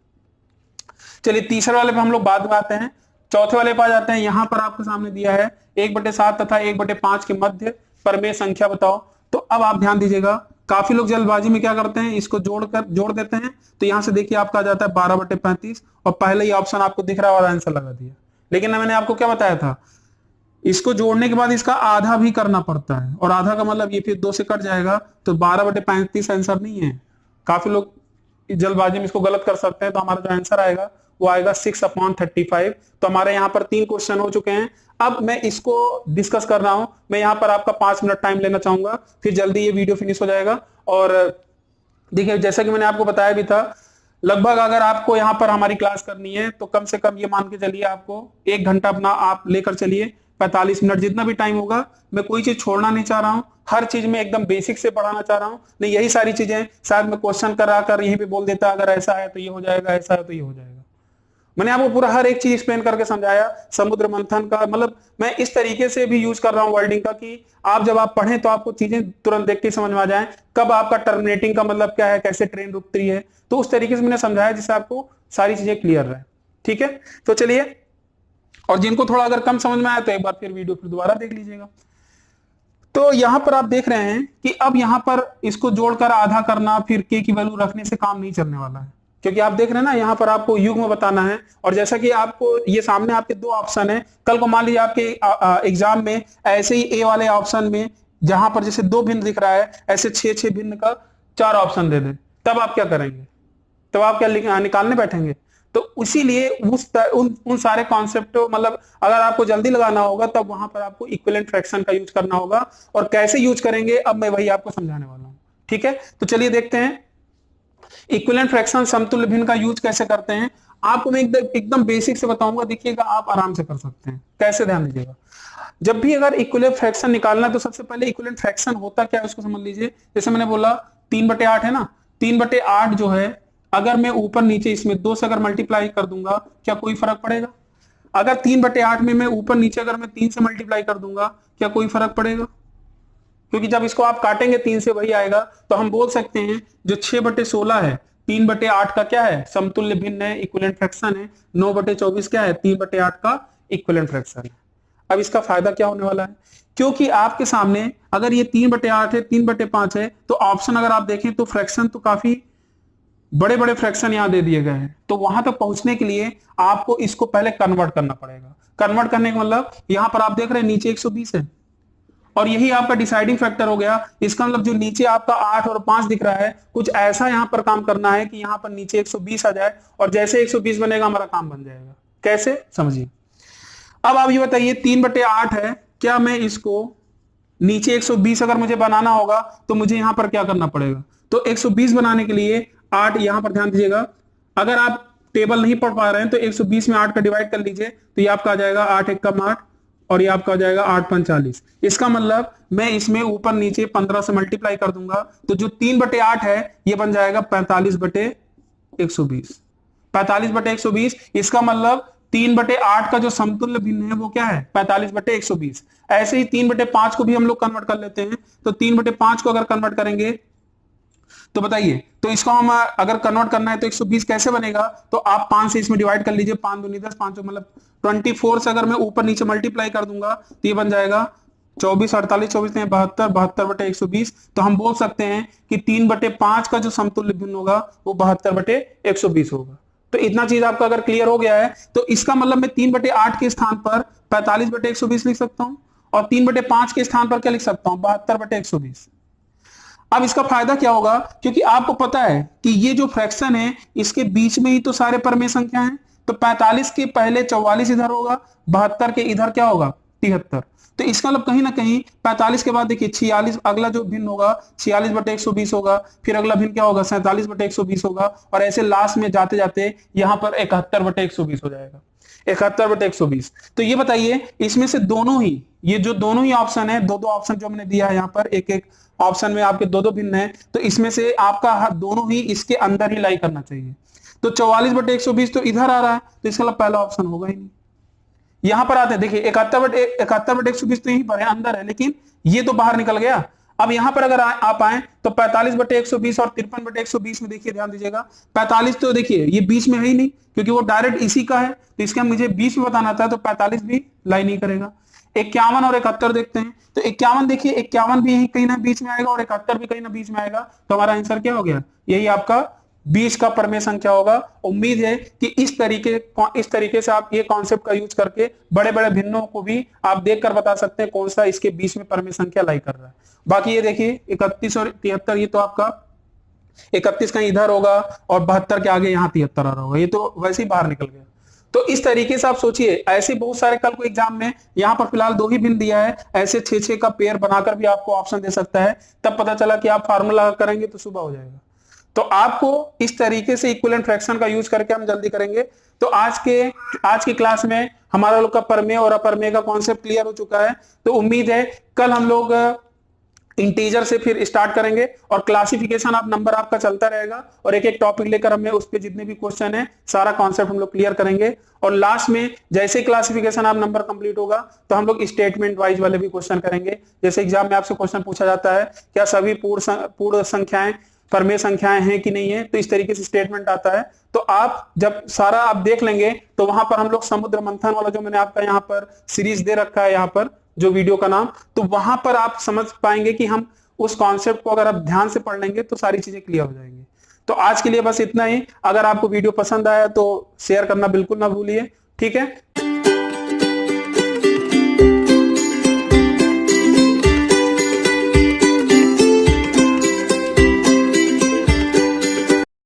चलिए तीसरे वाले पे हम लोग बाद में आते हैं। चौथे वाले पे आ जाते हैं। यहां पर आपके सामने दिया है 1/7 तथा 1/5 के मध्य परमेय संख्या बताओ। तो अब आप ध्यान दीजिएगा, काफी लोग जल्दबाजी में क्या करते हैं, इसको जोड़ देते हैं। तो यहां से देखिए आपका आ जाता है 12/35 और पहले ही ऑप्शन आपको दिख रहा है और आंसर लगा दिया। लेकिन मैंने आपको क्या बताया था, इसको जोड़ने के बाद इसका आधा भी करना पड़ता है, और आधा का मतलब ये फिर 2 से कट जाएगा, तो 12/35 आंसर नहीं है। काफी लोग जल्दबाजी में इसको गलत कर सकते हैं। तो हमारा जो आंसर आएगा वो आएगा 6/35। तो हमारे यहाँ पर 3 क्वेश्चन हो चुके हैं। अब मैं इसको डिस्कस कर रहा हूं। मैं यहाँ पर आपका 5 मिनट टाइम लेना चाहूंगा, फिर जल्दी ये वीडियो फिनिश हो जाएगा। और देखिए जैसा कि मैंने आपको बताया भी था, लगभग अगर आपको यहाँ पर हमारी क्लास करनी है तो कम से कम ये मान के चलिए आपको 1 घंटा अपना आप लेकर चलिए, 45 मिनट जितना भी टाइम होगा। मैं कोई चीज छोड़ना नहीं चाह रहा हूँ, हर चीज में एकदम बेसिक से पढ़ाना चाह रहा हूँ। नहीं यही सारी चीजें शायद मैं क्वेश्चन करा कर यहीं पे बोल देता, अगर ऐसा है तो ये हो जाएगा, ऐसा है तो ये हो जाएगा। मैंने आपको पूरा हर एक चीज एक्सप्लेन करके समझाया। समुद्र मंथन का मतलब मैं इस तरीके से भी यूज कर रहा हूँ वर्डिंग का, कि आप जब आप पढ़ें तो आपको चीजें तुरंत देख के समझ में आ जाए। कब आपका टर्मिनेटिंग का मतलब क्या है, कैसे ट्रेन रुकती है, तो उस तरीके से मैंने समझाया जिससे आपको सारी चीजें क्लियर रहे। ठीक है, तो चलिए, और जिनको थोड़ा अगर कम समझ में आया तो एक बार फिर वीडियो फिर दोबारा देख लीजिएगा। तो यहां पर आप देख रहे हैं कि अब यहां पर इसको जोड़कर आधा करना, फिर के की वैल्यू रखने से काम नहीं चलने वाला है, क्योंकि आप देख रहे हैं ना यहाँ पर आपको युग्म बताना है। और जैसा कि आपको ये सामने आपके 2 ऑप्शन है, कल को मान लीजिए आपके एग्जाम में ऐसे ही ए वाले ऑप्शन में जहां पर जैसे 2 भिन्न दिख रहा है, ऐसे 6 भिन्न का 4 ऑप्शन दे दे, तब आप क्या करेंगे? तब आप क्या निकालने बैठेंगे? तो इसीलिए उन सारे कॉन्सेप्ट मतलब अगर आपको जल्दी लगाना होगा तब वहां पर आपको इक्विवेलेंट फ्रैक्शन का यूज करना होगा। और कैसे यूज करेंगे अब मैं वही आपको समझाने वाला हूं। ठीक है, तो चलिए देखते हैं इक्विवेलेंट फ्रैक्शन समतुल्य भिन्न का यूज कैसे करते हैं। आपको मैं एकदम बेसिक से बताऊंगा, देखिएगा आप आराम से कर सकते हैं। कैसे, ध्यान दीजिएगा। जब भी अगर इक्विवेलेंट फ्रैक्शन निकालना है तो सबसे पहले इक्विवेलेंट फ्रैक्शन होता क्या है उसको समझ लीजिए। जैसे मैंने बोला 3/8 है ना, 3/8 जो है, अगर मैं ऊपर नीचे इसमें 2 से अगर मल्टीप्लाई कर दूंगा क्या कोई फर्क पड़ेगा? अगर 3/8 में मैं ऊपर नीचे अगर मैं 3 से मल्टीप्लाई कर दूंगा क्या कोई फर्क पड़ेगा? क्योंकि जब इसको आप काटेंगे 3 से वही आएगा। तो हम बोल सकते हैं जो 6/16 है 3/8 का क्या है, समतुल्य भिन्न है, इक्विवेलेंट फ्रैक्शन है। 9/24 क्या है, 3/8 का इक्विवेलेंट फ्रैक्शन है। अब इसका फायदा क्या होने वाला है, क्योंकि आपके सामने अगर ये 3/8 है, 3/5 है, तो ऑप्शन अगर आप देखें तो फ्रैक्शन तो काफी बड़े बड़े फ्रैक्शन यहां दे दिए गए हैं। तो वहां तक पहुंचने के लिए आपको इसको पहले कन्वर्ट करना पड़ेगा। कन्वर्ट करने का मतलब यहां पर आप देख रहे हैं नीचे 120 है, और यही आपका डिसाइडिंग फैक्टर हो गया। इसका मतलब जो नीचे आपका 8 और 5 दिख रहा है, कुछ ऐसा यहां पर काम करना है कि यहां पर नीचे 120 आ जाए, और जैसे 120 बनेगा हमारा काम बन जाएगा। कैसे, समझिए। अब आप ये बताइए 3/8 है, क्या मैं इसको नीचे 120 अगर मुझे बनाना होगा तो मुझे यहां पर क्या करना पड़ेगा? तो 120 बनाने के लिए 8, यहां पर ध्यान दीजिएगा, अगर आप टेबल नहीं पढ़ पा रहे हैं तो 120 में 8 का डिवाइड कर लीजिए, तो ये आपका आ जाएगा 8 × 8 और ये आपका आ जाएगा 8×5 = 40। इसका मतलब मैं इसमें ऊपर नीचे 15 से मल्टीप्लाई कर दूंगा, तो जो 3/8 है ये बन जाएगा 45/120। 45/120, इसका मतलब 3/8 का जो समतुल्य भिन्न है वो क्या है, 45/120। ऐसे ही 3/5 को भी हम लोग कन्वर्ट कर लेते हैं। तो 3/5 को अगर कन्वर्ट करेंगे तो बताइए, तो इसको हम अगर कन्वर्ट करना है तो 120 कैसे बनेगा? तो आप 5 से इसमें डिवाइड कर लीजिए, 5 दूनी 10, 5 मतलब 24 से अगर मैं ऊपर नीचे मल्टीप्लाई कर दूंगा तो ये बन जाएगा 24, 48, 24 72, 72/120। तो हम बोल सकते हैं कि 3/5 का जो समतुल्य भिन्न होगा वो 72/120 होगा। तो इतना चीज आपका अगर क्लियर हो गया है तो इसका मतलब मैं 3/8 के स्थान पर 45/120 लिख सकता हूं, और 3/5 के स्थान पर क्या लिख सकता हूं, 72/120। अब इसका फायदा क्या होगा, क्योंकि आपको पता है कि ये जो फ्रैक्शन है इसके बीच में ही तो सारे परमेय संख्या हैं। तो 45 के पहले 44 इधर होगा, 72 के इधर क्या होगा, 73। तो इसका मतलब कहीं ना कहीं 45 के बाद देखिए 46, अगला जो भिन्न होगा 46/120 होगा, फिर अगला भिन्न क्या होगा 47/120 होगा, और ऐसे लास्ट में जाते जाते यहां पर 71/120 हो जाएगा, 71/120। तो ये बताइए इसमें से दोनों ही ये जो दोनों ही ऑप्शन है, दो दो ऑप्शन जो हमने दिया है यहाँ पर, एक एक ऑप्शन में आपके दो दो भिन्न है, तो इसमें से आपका दोनों ही इसके अंदर ही लाई करना चाहिए। तो 44/120 तो इधर आ रहा है, तो इसका मतलब पहला ऑप्शन होगा ही नहीं। यहां पर आते हैं, देखिए 71/120 तो यहीं पर है, अंदर है, लेकिन ये तो बाहर निकल गया। अब यहां पर अगर आप आए तो 45/120 और 53/120 में देखिए, ध्यान दीजिएगा, 45 तो देखिए ये 20 में है ही नहीं, क्योंकि वो डायरेक्ट इसी का है, तो इसका मुझे 20 में बताना था, तो 45 भी लाई नहीं करेगा। 51 और 71 देखते हैं, तो 51 देखिए, 51 भी यही कहीं ना बीच में आएगा और 71 भी कहीं ना बीच में आएगा, तो हमारा आंसर क्या हो गया, यही आपका 20 का परमेय संख्या होगा। उम्मीद है कि इस तरीके से आप ये कॉन्सेप्ट का यूज करके बड़े बड़े भिन्नों को भी आप देखकर बता सकते हैं कौन सा इसके 20 में परमेय संख्या लाई कर रहा है। बाकी ये देखिए 31 और 73, ये तो आपका 31 कहीं इधर होगा और 72 के आगे यहाँ 73 आ रहा होगा, ये तो वैसे ही बाहर निकल गया। तो इस तरीके से आप सोचिए, ऐसे बहुत सारे कल को एग्जाम में, यहाँ पर फिलहाल 2 ही भिन्न दिया है, ऐसे 6-6 का पेयर बनाकर भी आपको ऑप्शन दे सकता है। तब पता चला कि आप फार्मूला करेंगे तो सुबह हो जाएगा। तो आपको इस तरीके से इक्विवेलेंट फ्रैक्शन का यूज करके हम जल्दी करेंगे। तो आज की क्लास में हमारा लोग का परमेय और अपरमेय का कॉन्सेप्ट क्लियर हो चुका है। तो उम्मीद है कल हम लोग इंटीजर से फिर स्टार्ट करेंगे और क्लासिफिकेशन आप नंबर आपका चलता रहेगा, और एक एक टॉपिक लेकर हमें उस पे जितने भी क्वेश्चन है सारा कॉन्सेप्ट हम लोग क्लियर करेंगे। और लास्ट में जैसे क्लासिफिकेशन आप नंबर कंप्लीट होगा तो हम लोग स्टेटमेंट वाइज वाले भी क्वेश्चन करेंगे। जैसे एग्जाम में आपसे क्वेश्चन पूछा जाता है, क्या सभी पूर्ण संख्याएं परमेय संख्याएं हैं कि नहीं है, तो इस तरीके से स्टेटमेंट आता है। तो आप जब सारा आप देख लेंगे तो वहां पर हम लोग समुद्र मंथन वाला जो मैंने आपका यहाँ पर सीरीज दे रखा है, यहाँ पर जो वीडियो का नाम, तो वहां पर आप समझ पाएंगे कि हम उस कॉन्सेप्ट को अगर आप ध्यान से पढ़ लेंगे तो सारी चीजें क्लियर हो जाएंगी। तो आज के लिए बस इतना ही। अगर आपको वीडियो पसंद आया तो शेयर करना बिल्कुल ना भूलिए, ठीक है।